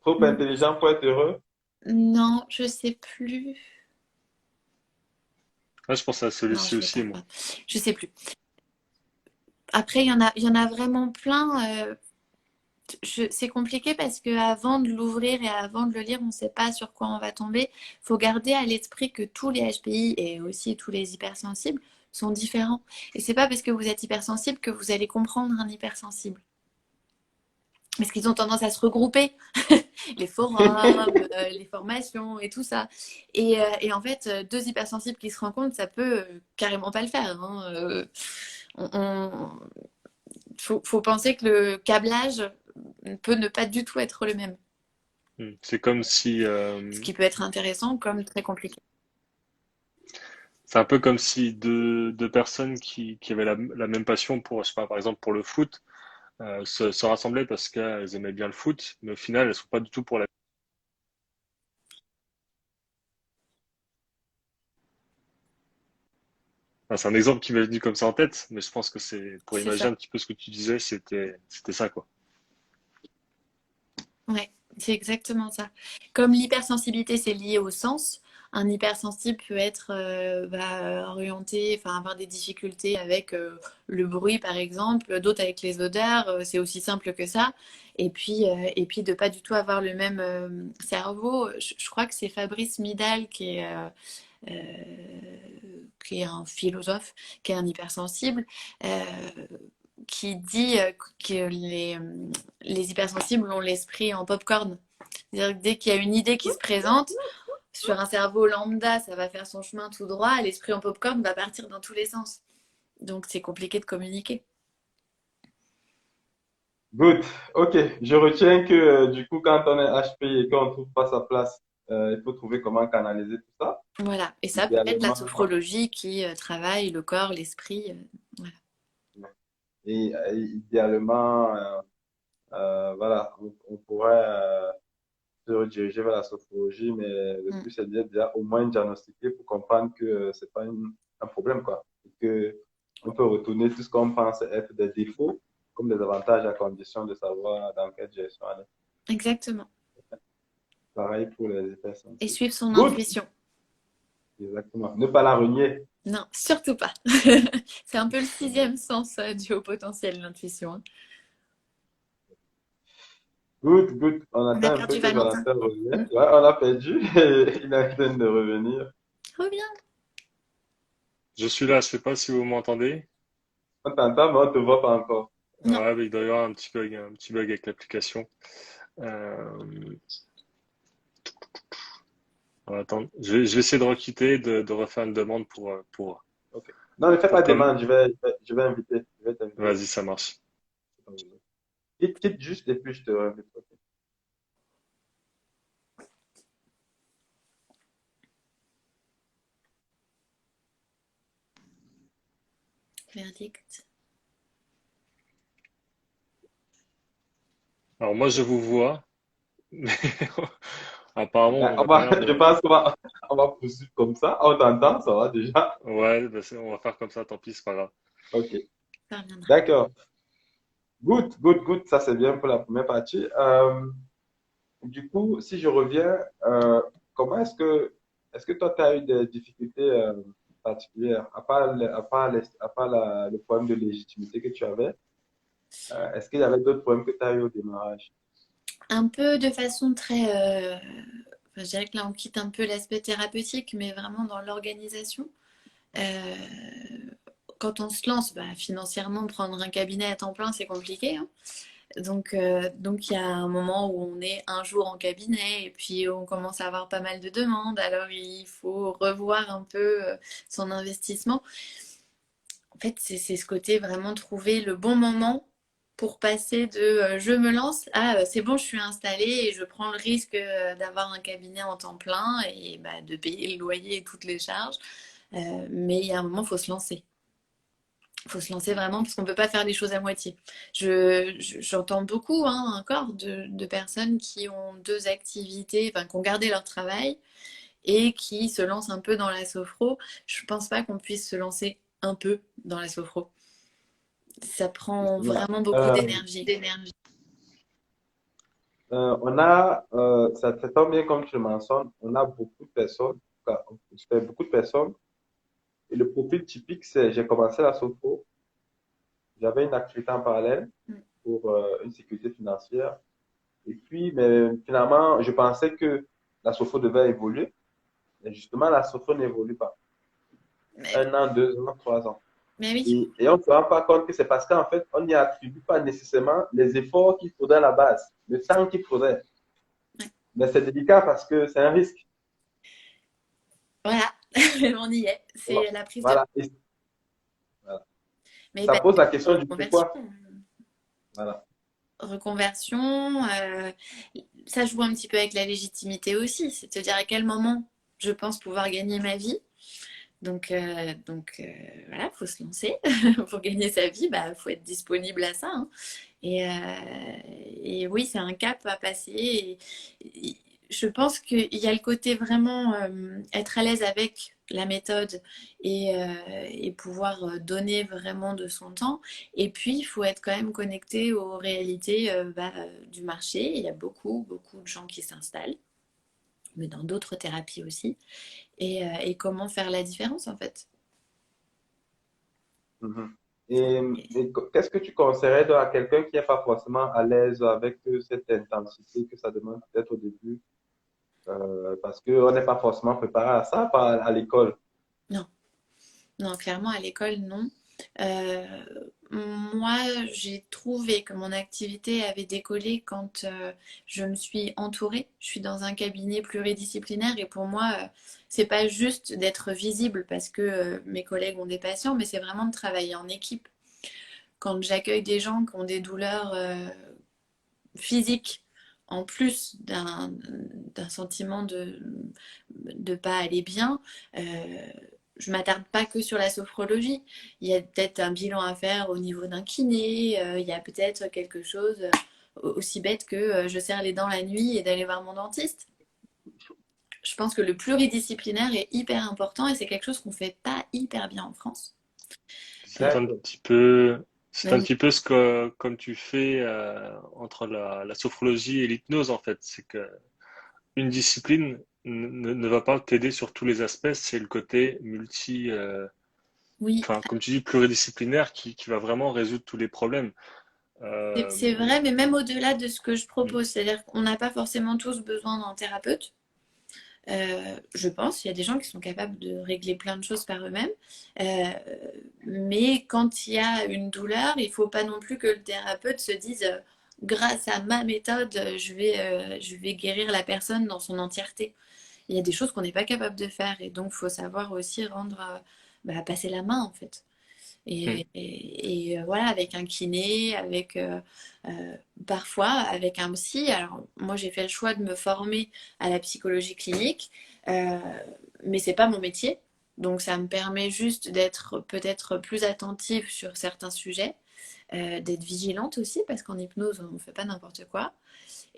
Trop intelligent pour être heureux. non, je sais plus. Ah, je pense à Non, celui-ci je vais aussi, pas. moi. Je sais plus. Après, il y en a vraiment plein. C'est compliqué parce que avant de l'ouvrir et avant de le lire, on ne sait pas sur quoi on va tomber. Il faut garder à l'esprit que tous les HPI et aussi tous les hypersensibles sont différents. Et c'est pas parce que vous êtes hypersensible que vous allez comprendre un hypersensible. Parce qu'ils ont tendance à se regrouper, les forums, les formations et tout ça. Et en fait, deux hypersensibles qui se rencontrent, ça peut carrément pas le faire, hein. Faut penser que le câblage peut ne pas du tout être le même. Hmm. C'est comme si, Ce qui peut être intéressant comme très compliqué. c'est un peu comme si deux personnes qui avaient la même passion pour, je sais pas, par exemple pour le foot, se rassemblaient parce qu'elles aimaient bien le foot, mais au final, elles sont pas du tout pour la. Enfin, c'est un exemple qui m'est venu comme ça en tête, mais je pense que c'est pour C'est imaginer ça. un petit peu ce que tu disais, c'était ça, quoi. Ouais, c'est exactement ça. Comme l'hypersensibilité, c'est lié au sens, un hypersensible peut être orienté, enfin avoir des difficultés avec le bruit par exemple, d'autres avec les odeurs, c'est aussi simple que ça. Et puis de pas du tout avoir le même cerveau. Je crois que c'est Fabrice Midal qui est un philosophe, qui est un hypersensible. euh, qui dit que les hypersensibles ont l'esprit en popcorn. C'est-à-dire que dès qu'il y a une idée qui se présente, sur un cerveau lambda, ça va faire son chemin tout droit, et l'esprit en popcorn va partir dans tous les sens. Donc c'est compliqué de communiquer. Good. OK. Je retiens que du coup, quand on est HP et qu'on ne trouve pas sa place, il faut trouver comment canaliser tout ça. Voilà. Et ça peut être la Idéalement, sophrologie qui travaille le corps, l'esprit. Voilà. idéalement, voilà, on pourrait se rediriger vers la sophrologie, mais le Mm. but, c'est d'être déjà au moins diagnostiqué pour comprendre que c'est pas une un problème, quoi. Et que on peut retourner tout ce qu'on pense être des défauts comme des avantages à condition de savoir dans quelle direction aller. Exactement. Pareil pour les Et hypersensibles. suivre son Good, intuition. exactement. Ne pas la renier. Non, surtout pas. C'est un peu le sixième sens du haut potentiel, l'intuition, hein. Good, good. On On a attend un peu perdu que Valentin. Valentin revienne. Ouais, on l'a perdu. Il est en train de revenir. Reviens. Je suis là, je sais pas si vous m'entendez. On t'entend, mais on ne te voit pas encore. Non. Ouais, mais il doit y avoir un petit bug avec l'application. Euh, Attends, je vais essayer de requitter, de refaire une demande Ok. Non, ne fais pour pas de comme. demande. Je vais inviter. Je vais t'inviter. Vas-y, ça marche. Quitte juste et puis je te réinvite. Ok. Verdict. Alors moi, je vous vois, mais apparemment, Ben, on n'a pas l'air je de. pense on va poursuivre comme ça. On t'entend, ça va déjà. Ouais, bah, on va faire comme ça, tant pis, c'est pas grave. Ok. Ça reviendra. D'accord. Good, good, good. Ça, c'est bien pour la première partie. Du coup, si je reviens, comment est-ce que toi, tu as eu des difficultés particulières, à part le problème de légitimité que tu avais, est-ce qu'il y avait d'autres problèmes que tu as eu au démarrage? Un peu de façon très... enfin, je dirais que là, on quitte un peu l'aspect thérapeutique, mais vraiment dans l'organisation. Euh, Quand on se lance, bah, financièrement, prendre un cabinet à temps plein, c'est compliqué, hein. Donc il y a un moment où on est un jour en cabinet et puis on commence à avoir pas mal de demandes. Alors il faut revoir un peu son investissement. En fait, c'est ce côté vraiment trouver le bon moment pour passer de je me lance à c'est bon, je suis installée et je prends le risque d'avoir un cabinet en temps plein et bah, de payer le loyer et toutes les charges. Mais il y a un moment, il faut se lancer. Il faut se lancer vraiment parce qu'on ne peut pas faire les choses à moitié. J'entends beaucoup hein, encore de personnes qui ont deux activités, enfin, qui ont gardé leur travail et qui se lancent un peu dans la sophro. Je ne pense pas qu'on puisse se lancer un peu dans la sophro. Ça prend Justement. vraiment beaucoup d'énergie. Ça tombe bien comme tu le mentionnes, on a beaucoup de personnes, enfin, je fais beaucoup de personnes, et le profil typique, c'est j'ai commencé la sophro, j'avais une activité en parallèle pour une sécurité financière, et puis, mais finalement, je pensais que la sophro devait évoluer, mais justement, la sophro n'évolue pas. Mais, 1 an, 2 ans, 3 ans. mais oui, Et on ne se rend pas compte que c'est parce qu'en fait, on n'y attribue pas nécessairement les efforts qu'il faudrait à la base, le temps qu'il faudrait. Mais c'est délicat parce que c'est un risque. voilà, on y est. C'est la prise de... Voilà. Voilà. Mais Ça bah, pose la question du reconversion. pourquoi. Voilà. Reconversion, ça joue un petit peu avec la légitimité aussi. C'est de se dire à quel moment je pense pouvoir gagner ma vie. Donc voilà, il faut se lancer. Pour gagner sa vie, bah, faut être disponible à ça, hein. Et oui, c'est un cap à passer. Et je pense qu'il y a le côté vraiment être à l'aise avec la méthode et pouvoir donner vraiment de son temps. Et puis, il faut être quand même connecté aux réalités du marché. Il y a beaucoup, beaucoup de gens qui s'installent, mais dans d'autres thérapies aussi. Et comment faire la différence en fait. Mhm. Qu'est-ce que tu conseillerais donc à quelqu'un qui n'est pas forcément à l'aise avec cette intensité que ça demande peut-être au début, parce qu'on n'est pas forcément préparé à ça à l'école. Non, non, clairement à l'école, non. Euh, Moi, j'ai trouvé que mon activité avait décollé quand je me suis entourée. Je suis dans un cabinet pluridisciplinaire et pour moi, c'est pas juste d'être visible parce que mes collègues ont des patients, mais c'est vraiment de travailler en équipe. Quand j'accueille des gens qui ont des douleurs physiques, en plus d'un sentiment de ne pas aller bien, je m'attarde pas que sur la sophrologie. Il y a peut-être un bilan à faire au niveau d'un kiné, il y a peut-être quelque chose aussi bête que je serre les dents la nuit et d'aller voir mon dentiste. Je pense que le pluridisciplinaire est hyper important et c'est quelque chose qu'on fait pas hyper bien en France. C'est un D'accord. petit peu, c'est un Même- petit peu ce que, comme tu fais entre la sophrologie et l'hypnose en fait. C'est que une discipline ne va pas t'aider sur tous les aspects. C'est le côté oui, enfin, comme tu dis, pluridisciplinaire qui va vraiment résoudre tous les problèmes. c'est Euh, vrai, mais même au-delà de ce que je mm, propose, c'est-à-dire qu'on n'a pas forcément tous besoin d'un thérapeute. Je pense, il y a des gens qui sont capables de régler plein de choses par eux-mêmes. Euh, mais quand il y a une douleur, il ne faut pas non plus que le thérapeute se dise, grâce à ma méthode, je vais guérir la personne dans son entièreté. Il y a des choses qu'on n'est pas capable de faire et donc il faut savoir aussi rendre, passer la main en fait. mm. Voilà, avec un kiné, parfois avec un psy. Alors, moi, j'ai fait le choix de me former à la psychologie clinique, euh, mais c'est pas mon métier. Donc, ça me permet juste d'être peut-être plus attentive sur certains sujets, d'être vigilante aussi, parce qu'en hypnose, on ne fait pas n'importe quoi,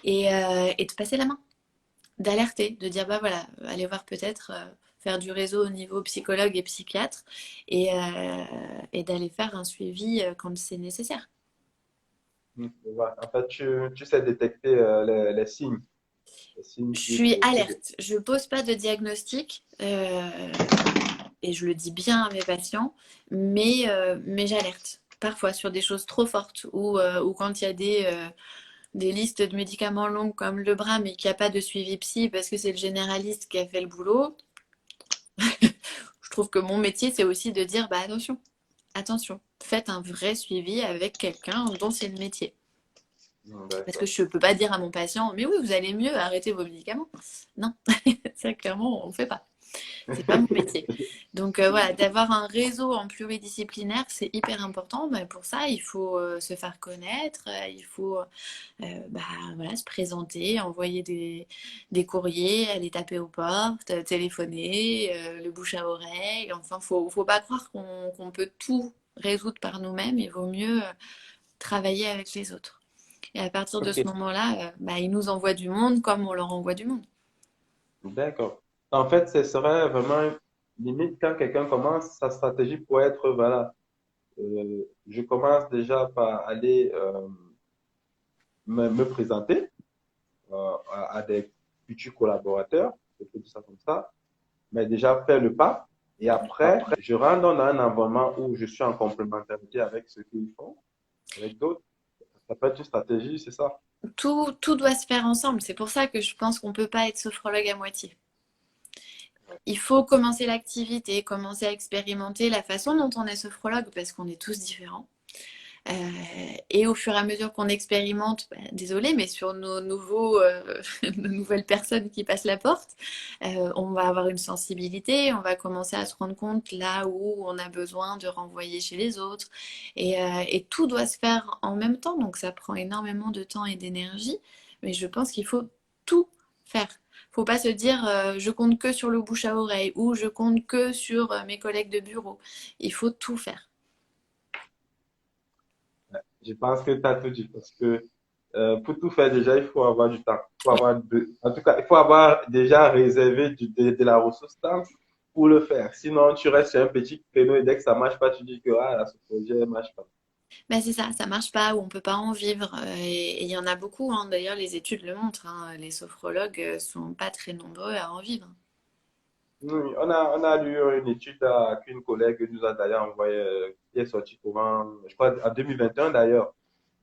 et de passer la main, d'alerter, de dire bah voilà, aller voir peut-être faire du réseau au niveau psychologue et psychiatre et d'aller faire un suivi quand c'est nécessaire. Je vois. En fait, tu sais détecter les signes Je qui suis qui- alerte, je pose pas de diagnostic et je le dis bien à mes patients, mais j'alerte. Parfois sur des choses trop fortes ou quand il y a des listes de médicaments longues comme le bras mais qu'il n'y a pas de suivi psy parce que c'est le généraliste qui a fait le boulot, je trouve que mon métier, c'est aussi de dire, bah attention, attention, faites un vrai suivi avec quelqu'un dont c'est le métier. Parce que D'accord. je ne peux pas dire à mon patient, mais oui, vous allez mieux, arrêtez vos médicaments. Non, ça clairement, on ne fait pas. C'est pas mon métier. Donc voilà, d'avoir un réseau en pluridisciplinaire, c'est hyper important. Mais pour ça, il faut se faire connaître, il faut voilà, se présenter, envoyer des courriers, aller taper aux portes, téléphoner, le bouche à oreille. Enfin, faut pas croire qu'on peut tout résoudre par nous-mêmes. Il vaut mieux travailler avec les autres. Et à partir de ce Ok, moment-là, ils nous envoient du monde comme on leur envoie du monde. d'accord. En fait, ce serait vraiment limite quand quelqu'un commence sa stratégie pour être, voilà, je commence déjà par aller me présenter à des futurs collaborateurs, je peux dire ça comme ça, mais déjà faire le pas. Et après, je rentre dans un environnement où je suis en complémentarité avec ce qu'ils font, avec d'autres. Ça peut être une stratégie, c'est ça? Tout doit se faire ensemble. C'est pour ça que je pense qu'on ne peut pas être sophrologue à moitié. Il faut commencer l'activité, commencer à expérimenter la façon dont on est sophrologue parce qu'on est tous différents. Euh, et au fur et à mesure qu'on expérimente, désolé, mais sur nos nouvelles personnes qui passent la porte, on va avoir une sensibilité, on va commencer à se rendre compte là où on a besoin de renvoyer chez les autres. Et tout doit se faire en même temps, donc ça prend énormément de temps et d'énergie, mais je pense qu'il faut tout faire. Faut pas se dire je compte que sur le bouche à oreille ou je compte que sur mes collègues de bureau. Il faut tout faire. Je pense que tu as tout dit parce que pour tout faire déjà, il faut avoir du temps. En tout cas, il faut avoir déjà réservé de la ressource temps pour le faire. Sinon, tu restes sur un petit créneau et dès que ça marche pas, tu dis que ah, là, ce projet ne marche pas. Ben c'est ça marche pas ou on peut pas en vivre. Et il y en a beaucoup, hein. D'ailleurs, les études le montrent, hein. Les sophrologues sont pas très nombreux à en vivre. Oui, on a lu une étude qu'une collègue nous a d'ailleurs envoyée, qui est sortie courant, je crois, en 2021 d'ailleurs,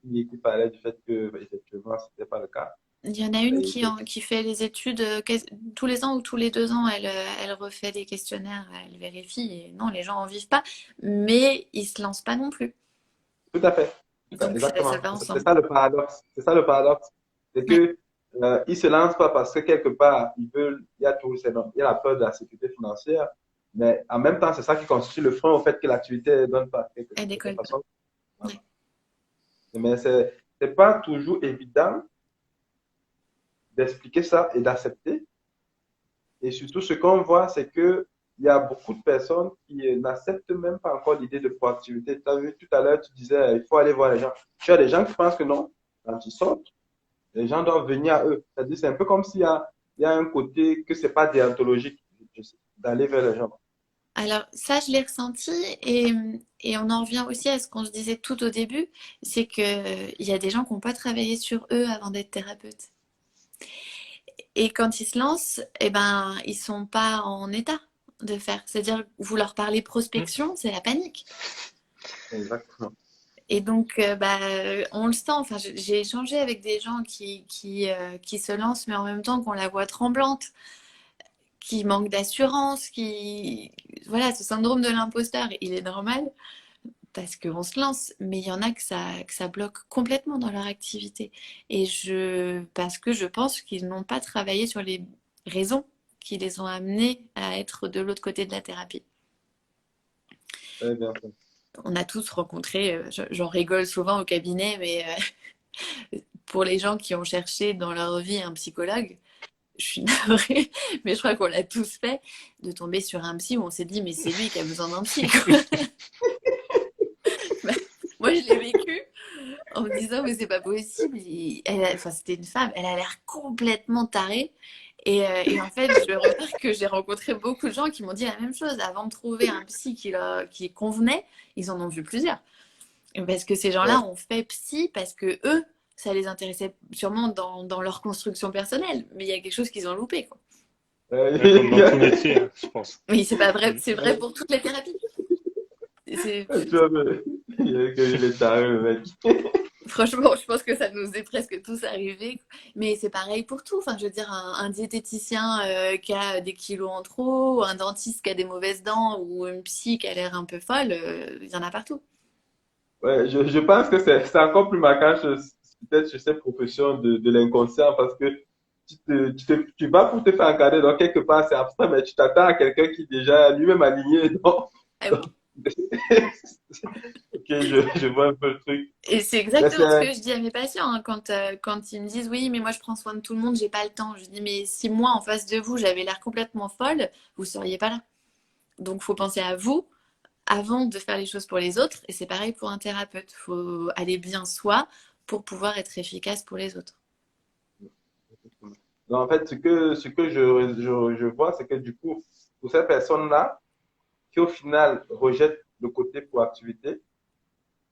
qui parlait du fait que, effectivement, c'était pas le cas. Il y en a une Et qui fait les études tous les ans ou tous les 2 ans, elle refait des questionnaires, elle vérifie. Et non, les gens en vivent pas, mais ils se lancent pas non plus. tout à fait. Donc ça Exactement. va C'est ensemble. ça le paradoxe. C'est ça le paradoxe. C'est Ouais, que ils se lancent pas parce que quelque part ils veulent. Il y a tout, il y a la peur de la sécurité financière, mais en même temps c'est ça qui constitue le frein au fait que l'activité ne donne pas de elle certaine décolle pas. façon. Ouais. Mais c'est pas toujours évident d'expliquer ça et d'accepter. Et surtout ce qu'on voit c'est que il y a beaucoup de personnes qui n'acceptent même pas encore l'idée de proactivité. Tu as vu tout à l'heure, tu disais il faut aller voir les gens. Tu as des gens qui pensent que non, quand ils sortent les gens doivent venir à eux. C'est-à-dire, c'est un peu comme s'il y a il y a un côté que c'est pas déontologique d'aller vers les gens. Alors ça, je l'ai ressenti et on en revient aussi à ce qu'on se disait tout au début, c'est qu'il y a des gens qui n'ont pas travaillé sur eux avant d'être thérapeutes. Et quand ils se lancent, eh ben, ils sont pas en état de faire. C'est-à-dire, vous leur parlez prospection, c'est la panique. Exactement. Et donc, bah, on le sent. Enfin, j'ai échangé avec des gens qui se lancent, mais en même temps qu'on la voit tremblante, qui manquent d'assurance, qui... Voilà, ce syndrome de l'imposteur, il est normal parce qu'on se lance, mais il y en a que ça bloque complètement dans leur activité. Parce que je pense qu'ils n'ont pas travaillé sur les raisons qui les ont amenés à être de l'autre côté de la thérapie. Très bien. On a tous rencontré, j'en rigole souvent au cabinet, mais pour les gens qui ont cherché dans leur vie un psychologue, je suis navrée, mais je crois qu'on l'a tous fait, de tomber sur un psy où on s'est dit, mais c'est lui qui a besoin d'un psy, quoi. Moi, je l'ai vécu en me disant, mais c'est pas possible. Enfin, c'était une femme, elle a l'air complètement tarée. Et en fait, je remarque que j'ai rencontré beaucoup de gens qui m'ont dit la même chose. Avant de trouver un psy qui convenait, ils en ont vu plusieurs. Parce que ces gens-là ont fait psy parce que eux, ça les intéressait sûrement dans leur construction personnelle. Mais il y a quelque chose qu'ils ont loupé, quoi. Comme dans tout métier, hein, je pense. Oui, c'est pas vrai. C'est vrai pour toutes les thérapies. C'est... Tu vois, mais il est taré, le mec. Franchement, je pense que ça nous est presque tous arrivé. Mais c'est pareil pour tout. Enfin, je veux dire, un diététicien qui a des kilos en trop, un dentiste qui a des mauvaises dents, ou une psy qui a l'air un peu folle, il y en a partout. Ouais, je pense que c'est encore plus marquant peut-être chez ces professions de l'inconscient parce que tu vas pour te faire encadrer, donc quelque part c'est abstrait, mais tu t'attends à quelqu'un qui est déjà lui-même aligné. Ah oui. Donc, ok, je vois un peu le truc. Et c'est Mais exactement ce que je dis à mes patients hein, quand ils me disent oui, mais moi je prends soin de tout le monde, j'ai pas le temps. Je dis mais si moi en face de vous j'avais l'air complètement folle, vous seriez pas là. Donc faut penser à vous avant de faire les choses pour les autres. Et c'est pareil pour un thérapeute. Faut aller bien soi pour pouvoir être efficace pour les autres. donc, en fait, ce que je vois, c'est que du coup, pour ces personnes-là, qui au final rejettent le côté proactivité,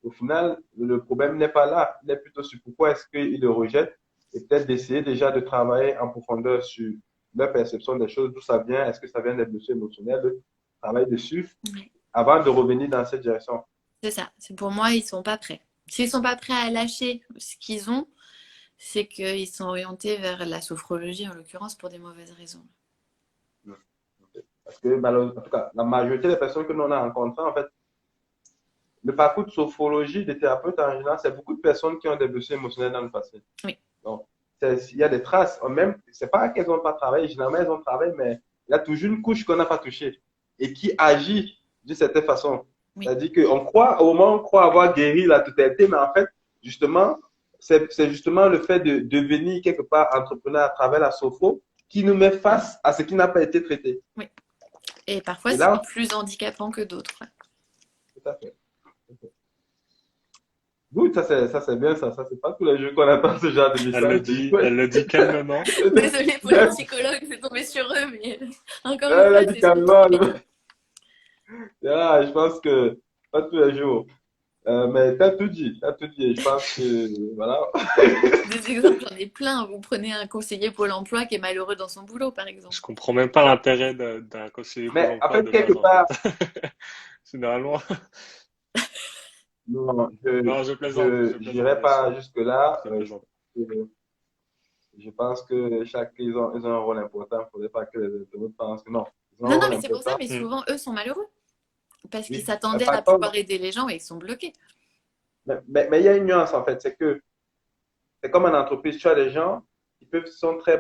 au final, le problème n'est pas là. Il est plutôt sur pourquoi est-ce qu'ils le rejettent et peut-être d'essayer déjà de travailler en profondeur sur leur perception des choses, d'où ça vient, est-ce que ça vient des blessures émotionnelles, de travailler dessus Ouais. avant de revenir dans cette direction. C'est ça. C'est pour moi, ils sont pas prêts. S'ils sont pas prêts à lâcher ce qu'ils ont, c'est qu'ils sont orientés vers la sophrologie, en l'occurrence, pour des mauvaises raisons. Parce que, malheureusement, en tout cas, la majorité des personnes que nous on a rencontrées, en fait, le parcours de sophrologie des thérapeutes en général, c'est beaucoup de personnes qui ont des blessures émotionnelles dans le passé. Oui. Donc, il y a des traces. Même, c'est pas qu'elles n'ont pas travaillé, généralement elles ont travaillé, mais il y a toujours une couche qu'on n'a pas touchée et qui agit d'une certaine façon. Oui. C'est-à-dire qu'on croit, au moment où on croit avoir guéri la totalité, mais en fait, justement, c'est justement le fait de devenir quelque part entrepreneur à travers la sophro qui nous met face à ce qui n'a pas été traité. Oui. Et parfois, Et là, c'est plus handicapant que d'autres. Ouais. tout à fait. Oui, ça c'est bien, ça c'est pas tous les jours qu'on attend ce genre de message. Elle le dit calmement. Désolée pour les psychologues, c'est tombé sur eux, mais encore une Elle a fois, dit c'est calmement. Je pense que pas tous les jours. Mais t'as tout dit, Je pense que voilà. des exemples, j'en ai plein. Vous prenez un conseiller Pôle emploi qui est malheureux dans son boulot, par exemple. Je comprends même pas l'intérêt d'un conseiller Pôle Mais en emploi fait, de quelque base, en part, fait. Généralement. non, Non, je plaisante, je plaisante, j'irai bien sûr. pas jusque-là. Je plaisante. Je pense que ils ont un rôle important. Il ne faudrait pas que les autres pensent que non. Ils ont Non, un non, rôle mais c'est pour ça, important. mais souvent, eux sont malheureux. Parce qu'ils Oui. s'attendaient Par à contre, pouvoir aider les gens et ils sont bloqués. mais il y a une nuance en fait, c'est que c'est comme en entreprise, tu as des gens qui sont très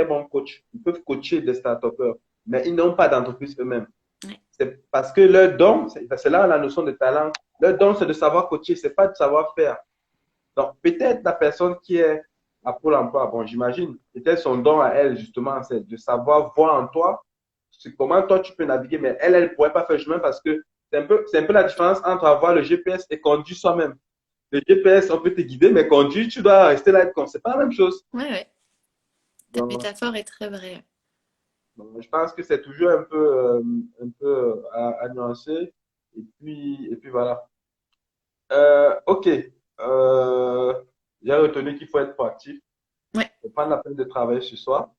bons coachs. Ils peuvent coacher des start-upers, mais ils n'ont pas d'entreprise eux-mêmes. Ouais. C'est parce que leur don, c'est là la notion de talent. Leur don, c'est de savoir coacher, c'est pas de savoir faire. Donc, peut-être la personne qui est à Pôle emploi, bon, j'imagine, peut-être son don à elle, justement, c'est de savoir voir en toi comment toi tu peux naviguer, mais elle ne pourrait pas faire le chemin parce que c'est un peu la différence entre avoir le GPS et conduire soi-même. Le GPS, on peut te guider, mais conduire, tu dois rester là et c'est pas la même chose. Ouais, ouais. Ta Donc, métaphore est très vraie. je pense que c'est toujours un peu à nuancer. Et puis voilà. Ok. J'ai retenu qu'il faut être proactif. Ouais, Faut prendre la peine de travailler sur soi.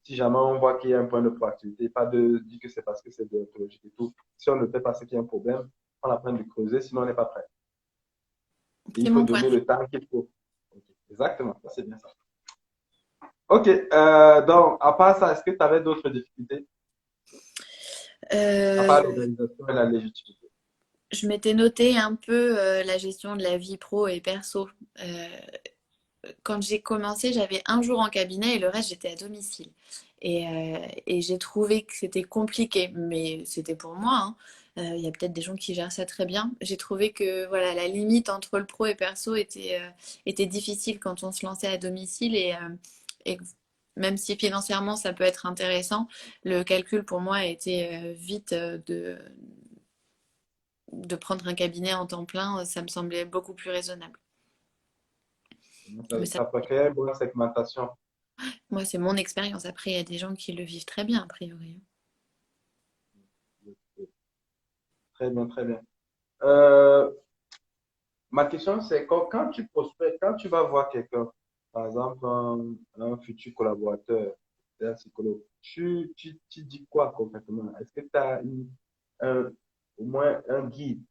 Si jamais on voit qu'il y a un point de proactivité, pas de dire que c'est parce que c'est déontologique et tout. Si on ne fait pas ce qu'il y a un problème, on la peine de creuser, sinon on n'est pas prêt. Et c'est il faut mon point donner de vue. le temps qu'il faut. Ok. Exactement, ça, c'est bien ça. Ok, donc, à part ça, est-ce que tu avais d'autres difficultés, à part Euh, l'organisation et la légitimité? je m'étais noté un peu la gestion de la vie pro et perso. Euh, Quand j'ai commencé, j'avais un jour en cabinet et le reste, j'étais à domicile. Et j'ai trouvé que c'était compliqué, mais c'était pour moi, hein. Il y a peut-être des gens qui gèrent ça très bien. J'ai trouvé que voilà, la limite entre le pro et perso était difficile quand on se lançait à domicile. Et même si financièrement, ça peut être intéressant, le calcul pour moi a été vite de prendre un cabinet en temps plein. Ça me semblait beaucoup plus raisonnable. Mais ça, Ça peut créer une bonne segmentation. moi, c'est mon expérience. Après, il y a des gens qui le vivent très bien, a priori. Très bien, très bien. Euh, Ma question, c'est quand tu prospectes, quand tu vas voir quelqu'un, par exemple un futur collaborateur, un psychologue, tu dis quoi concrètement? Est-ce que tu as un, au moins un guide?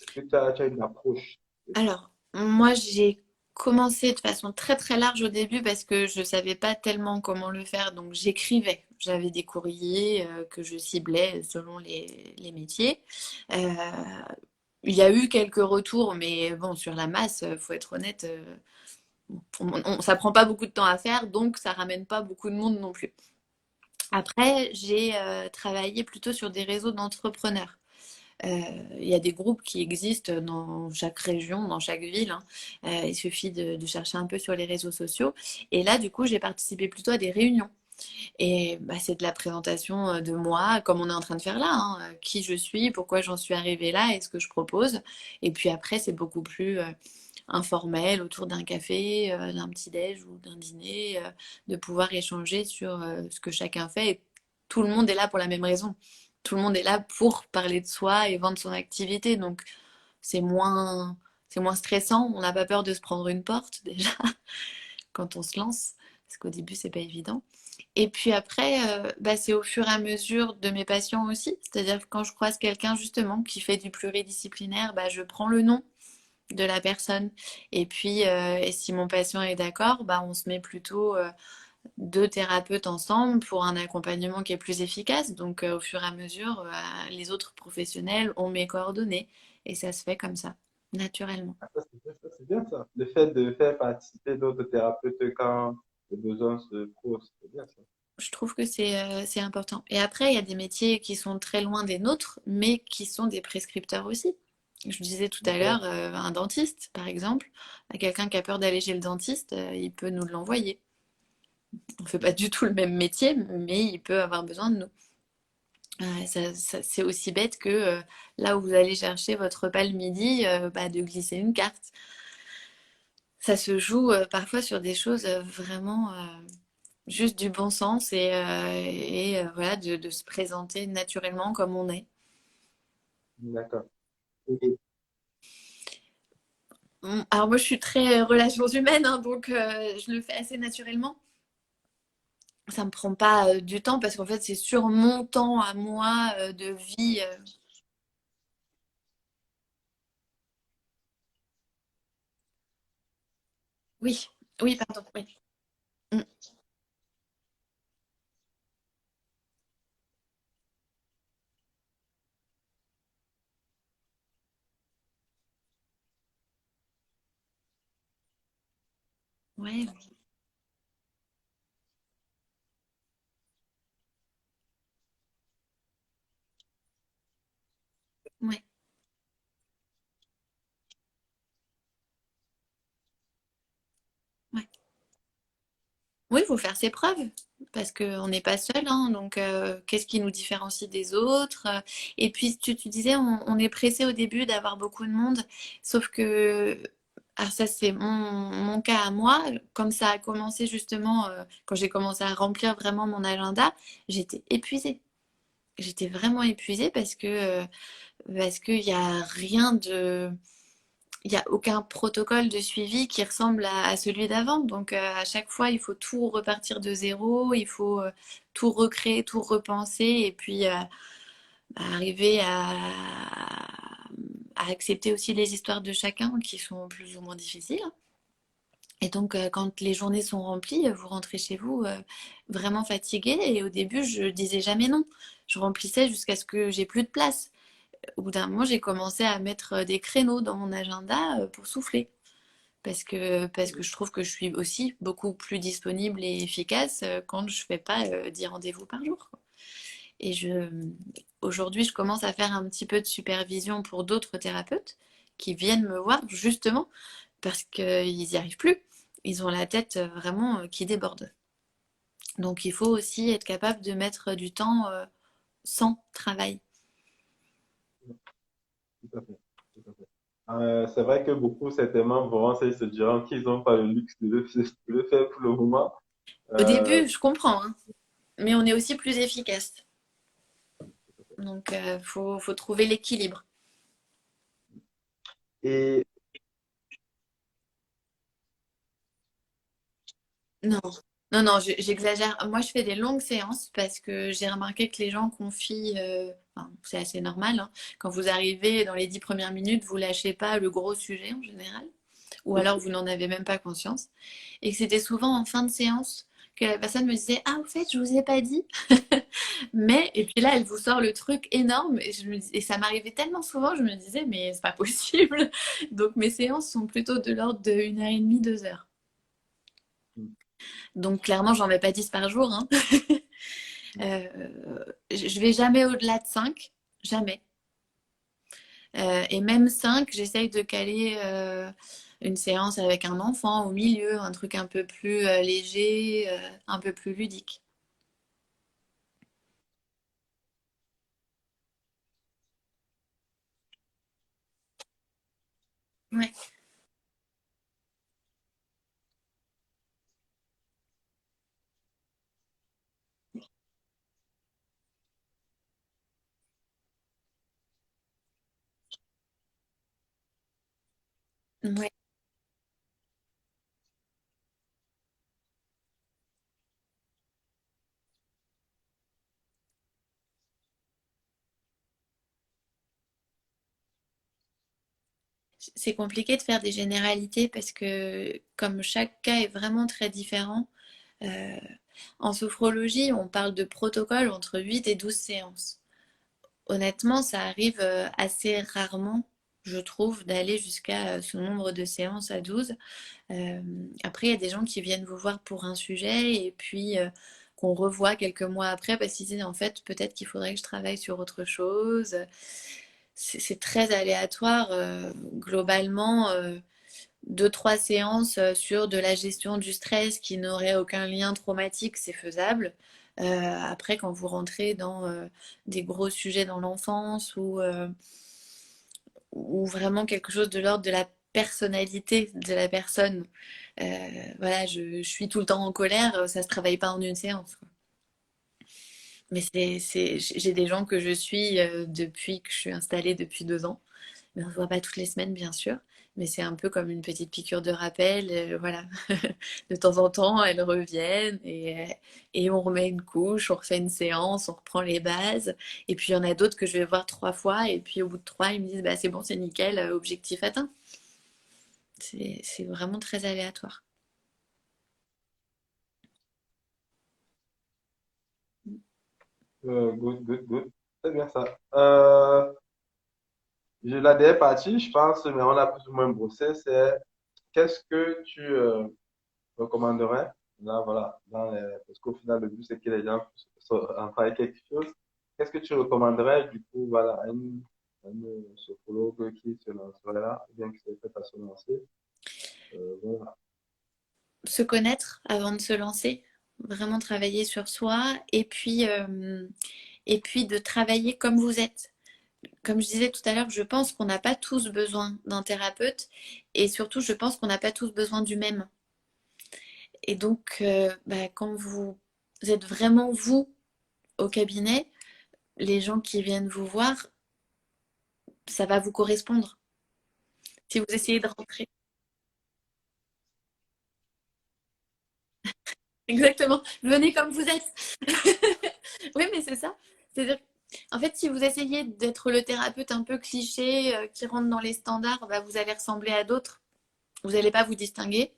Est-ce que tu as une approche? Alors, moi, j'ai commencé de façon très très large au début parce que je savais pas tellement comment le faire. Donc, j'écrivais. J'avais des courriers que je ciblais selon les métiers. Euh, il y a eu quelques retours, mais bon, sur la masse, faut être honnête, ça prend pas beaucoup de temps à faire, donc ça ramène pas beaucoup de monde non plus. Après, j'ai travaillé plutôt sur des réseaux d'entrepreneurs. Euh, il y a des groupes qui existent dans chaque région, dans chaque ville, hein. Il suffit de chercher un peu sur les réseaux sociaux. Et là, du coup, j'ai participé plutôt à des réunions. Et bah, c'est de la présentation de moi, comme on est en train de faire là, hein, qui je suis, pourquoi j'en suis arrivée là et ce que je propose. Et puis après, c'est beaucoup plus informel, autour d'un café, d'un petit-déj ou d'un dîner, de pouvoir échanger sur ce que chacun fait. Et tout le monde est là pour la même raison. Tout le monde est là pour parler de soi et vendre son activité. Donc, c'est moins, c'est moins stressant. On n'a pas peur de se prendre une porte déjà quand on se lance, parce qu'au début, c'est pas évident. Et puis après, bah, c'est au fur et à mesure de mes patients aussi. C'est-à-dire que quand je croise quelqu'un justement qui fait du pluridisciplinaire, bah, je prends le nom de la personne. Et puis, et si mon patient est d'accord, bah, on se met plutôt deux thérapeutes ensemble pour un accompagnement qui est plus efficace. Donc, au fur et à mesure, les autres professionnels ont mes coordonnées. Et ça se fait comme ça, naturellement. Ah, c'est bien ça. Le fait de faire participer d'autres thérapeutes quand le besoin se pose, c'est bien ça. Je trouve que c'est important. Et après, il y a des métiers qui sont très loin des nôtres, mais qui sont des prescripteurs aussi. Je disais tout à l'heure, Ok. un dentiste, par exemple, quelqu'un qui a peur d'aller chez le dentiste, il peut nous l'envoyer. On ne fait pas du tout le même métier, mais il peut avoir besoin de nous. C'est aussi bête que là où vous allez chercher votre repas le midi, bah, de glisser une carte. Ça se joue parfois sur des choses vraiment juste du bon sens et voilà, de se présenter naturellement comme on est. D'accord. Et- Alors moi, je suis très relations humaines, hein, donc je le fais assez naturellement. Ça me prend pas du temps parce qu'en fait, c'est sur mon temps à moi de vie. Oui, oui, pardon, oui. Mm, ouais, ouais, ouais. Oui, il faut faire ses preuves parce qu'on n'est pas seul, hein, donc qu'est-ce qui nous différencie des autres? Et puis tu disais, on est pressé au début d'avoir beaucoup de monde, sauf que Alors ça, c'est mon cas à moi. Comme ça a commencé justement, quand j'ai commencé à remplir vraiment mon agenda, j'étais épuisée. J'étais vraiment épuisée parce qu'il y a rien de, il y a aucun protocole de suivi qui ressemble à celui d'avant. Donc à chaque fois, il faut tout repartir de zéro, il faut tout recréer, tout repenser et puis arriver à accepter aussi les histoires de chacun qui sont plus ou moins difficiles. Et donc, quand les journées sont remplies, vous rentrez chez vous vraiment fatigué. Et au début, je disais jamais non. Je remplissais jusqu'à ce que j'ai plus de place. Au bout d'un moment, j'ai commencé à mettre des créneaux dans mon agenda pour souffler. Parce que je trouve que je suis aussi beaucoup plus disponible et efficace quand je fais pas 10 rendez-vous par jour, quoi. Et aujourd'hui, je commence à faire un petit peu de supervision pour d'autres thérapeutes qui viennent me voir justement parce qu'ils n'y arrivent plus. Ils ont la tête vraiment qui déborde. Donc il faut aussi être capable de mettre du temps sans travail. Tout à fait. Tout à fait. C'est vrai que beaucoup, certainement, vont se diront qu'ils n'ont pas le luxe de le faire pour le moment. Au Euh, début, je comprends, hein, mais on est aussi plus efficace. Donc faut trouver l'équilibre. et Non, non, non, j'exagère. Moi, je fais des longues séances parce que j'ai remarqué que les gens confient, enfin, c'est assez normal, hein. Quand vous arrivez dans les 10 premières minutes, vous lâchez pas le gros sujet en général, ou alors vous n'en avez même pas conscience. Et que c'était souvent en fin de séance que la personne me disait, ah, au fait, je vous ai pas dit. Mais, et puis là, elle vous sort le truc énorme. Et ça m'arrivait tellement souvent, je me disais, mais c'est pas possible. Donc mes séances sont plutôt de l'ordre de 1 heure et demie, 2 heures. Donc clairement, j'en mets pas 10 par jour, hein. Je vais jamais au-delà de 5, jamais. Et même 5, j'essaye de caler une séance avec un enfant au milieu, un truc un peu plus léger, un peu plus ludique. Ouais, ouais. C'est compliqué de faire des généralités parce que comme chaque cas est vraiment très différent, euh, en sophrologie, on parle de protocole entre 8 et 12 séances. Honnêtement, ça arrive assez rarement, je trouve, d'aller jusqu'à ce nombre de séances à 12. Euh, Après, il y a des gens qui viennent vous voir pour un sujet et puis qu'on revoit quelques mois après parce qu'ils disent en fait peut-être qu'il faudrait que je travaille sur autre chose. C'est très aléatoire. Globalement, 2, 3 séances sur de la gestion du stress qui n'aurait aucun lien traumatique, c'est faisable. Après, quand vous rentrez dans des gros sujets dans l'enfance ou vraiment quelque chose de l'ordre de la personnalité de la personne, voilà, je suis tout le temps en colère, ça se travaille pas en une séance, quoi. Mais j'ai des gens que je suis depuis que je suis installée depuis 2 ans. Mais on ne se voit pas toutes les semaines, bien sûr. Mais c'est un peu comme une petite piqûre de rappel. Voilà. De temps en temps, elles reviennent et on remet une couche, on refait une séance, on reprend les bases. Et puis il y en a d'autres que je vais voir 3 fois. Et puis au bout de 3, ils me disent bah, c'est bon, c'est nickel, objectif atteint. C'est vraiment très aléatoire. good, good, good. C'est bien ça. La dernière partie, je pense, mais on a plus ou moins brossé, c'est qu'est-ce que tu recommanderais, là, voilà, parce qu'au final, le but, c'est que les gens puissent en faire quelque chose. Qu'est-ce que tu recommanderais, du coup, voilà, à une sophrologue qui se lancerait là, ou bien qui serait prête à se lancer? Voilà. Se connaître avant de se lancer, vraiment travailler sur soi et puis de travailler comme vous êtes. comme je disais tout à l'heure, je pense qu'on n'a pas tous besoin d'un thérapeute et surtout, je pense qu'on n'a pas tous besoin du même. Et donc, bah, quand vous êtes vraiment vous au cabinet, les gens qui viennent vous voir, ça va vous correspondre. Si vous essayez de rentrer. Exactement. Venez comme vous êtes. Oui, mais c'est ça. C'est-à-dire, en fait, si vous essayez d'être le thérapeute un peu cliché qui rentre dans les standards, bah, vous allez ressembler à d'autres. Vous n'allez pas vous distinguer.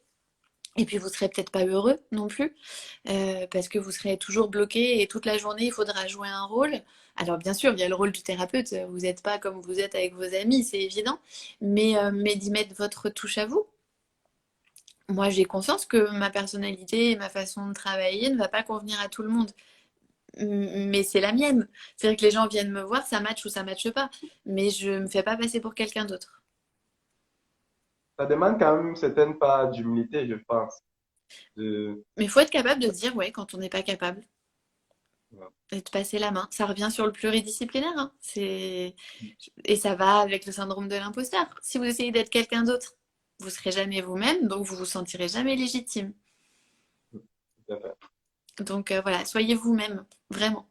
Et puis, vous serez peut-être pas heureux non plus, parce que vous serez toujours bloqué et toute la journée, il faudra jouer un rôle. Alors, bien sûr, il y a le rôle du thérapeute. Vous n'êtes pas comme vous êtes avec vos amis, c'est évident. Mais d'y mettre votre touche à vous. Moi, j'ai conscience que ma personnalité et ma façon de travailler ne va pas convenir à tout le monde. Mais c'est la mienne. C'est vrai que les gens viennent me voir, ça matche ou ça matche pas. Mais je me fais pas passer pour quelqu'un d'autre. Ça demande quand même une certaine part d'humilité, je pense. De... Mais il faut être capable de dire ouais quand on n'est pas capable voilà. et de passer la main. Ça revient sur le pluridisciplinaire, hein. Et ça va avec le syndrome de l'imposteur. Si vous essayez d'être quelqu'un d'autre, vous serez jamais vous-même, donc vous vous sentirez jamais légitime. Tout à fait. Donc voilà, soyez vous-même, vraiment.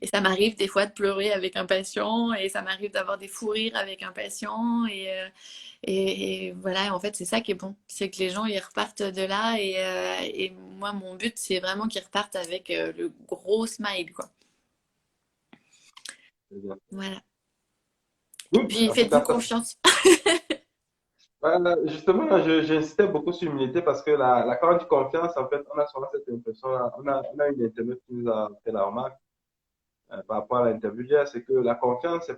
Et ça m'arrive des fois de pleurer avec un patient, et ça m'arrive d'avoir des fous rires avec un patient. Et voilà, en fait, c'est ça qui est bon. C'est que les gens, ils repartent de là. Et moi, mon but, c'est vraiment qu'ils repartent avec le gros smile, quoi. C'est bien. Voilà. Good. Puis En tout faites-vous cas, confiance. justement, j'insistais beaucoup sur l'humilité parce que quand on dit confiance, en fait, on a souvent cette impression, on a une interview qui nous a fait la remarque par rapport à l'interview d'hier, c'est que la confiance,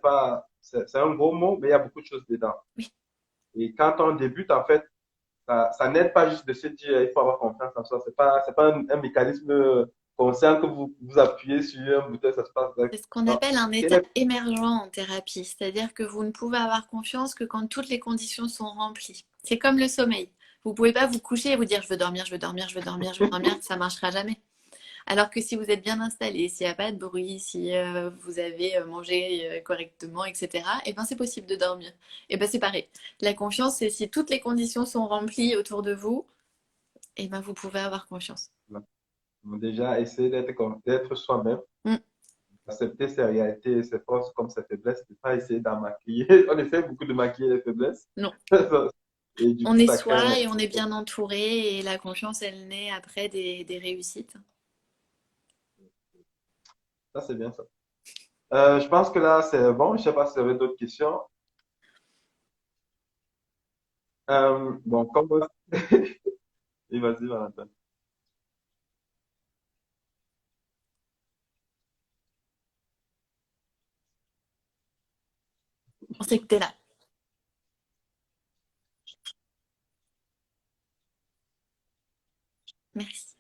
c'est un gros mot, mais il y a beaucoup de choses dedans. Oui. Et quand on débute, en fait, ça n'aide pas juste de se dire il faut avoir confiance en soi. C'est pas un mécanisme conscient que vous appuyez sur un bouton, ça se passe. C'est ce qu'on Non. appelle un Quel état est- émergent en thérapie. C'est-à-dire que vous ne pouvez avoir confiance que quand toutes les conditions sont remplies. C'est comme le sommeil. Vous ne pouvez pas vous coucher et vous dire je veux dormir, je veux dormir, je veux dormir, je veux dormir. Ça ne marchera jamais. Alors que si vous êtes bien installé, s'il n'y a pas de bruit, si vous avez mangé correctement, etc., et ben c'est possible de dormir. Et ben c'est pareil. La confiance, c'est si toutes les conditions sont remplies autour de vous, et ben vous pouvez avoir confiance. Déjà, essayer d'être soi-même, Mm. accepter ses réalités, ses forces comme ses faiblesses, ne pas essayer d'en maquiller. On essaie beaucoup de maquiller les faiblesses. Non. Et du On coup, est ça crée un... soi et on est bien entouré et la confiance, elle naît après des réussites. Ça, c'est bien ça. Je pense que là, c'est bon. Je ne sais pas si vous avez d'autres questions. Bon, comme... Et vas-y, Valentin. On sait que t'es là. Merci.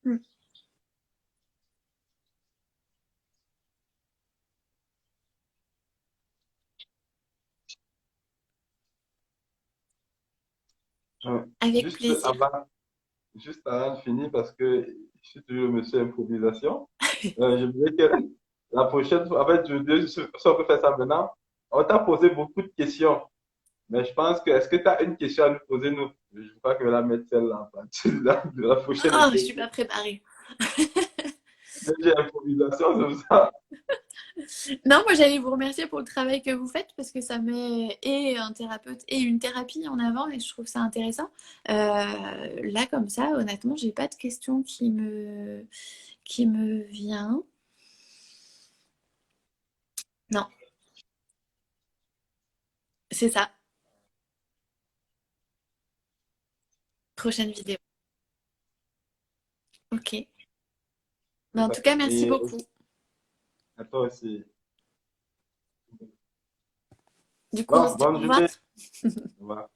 Mm. Euh, Avec juste plaisir. avant, juste avant de finir, parce que je suis toujours monsieur improvisation, je voudrais que la prochaine fois, en fait, je veux si on peut faire ça maintenant, on t'a posé beaucoup de questions, mais je pense que, est-ce que tu as une question à nous poser, nous? Je crois que je vais la mettre celle-là à partir de la prochaine Oh, je suis interview. pas préparée. J'ai improvisation, c'est pour ça. Non, moi j'allais vous remercier pour le travail que vous faites parce que ça met et un thérapeute et une thérapie en avant et je trouve ça intéressant. Là, comme ça, honnêtement, j'ai pas de question qui me vient. Non, c'est ça. Prochaine vidéo. Ok. Ben, Tout en à tout cas, fait. merci Et beaucoup. à toi aussi. Du coup, on Bon, se dit au bonne revoir. journée. Au revoir.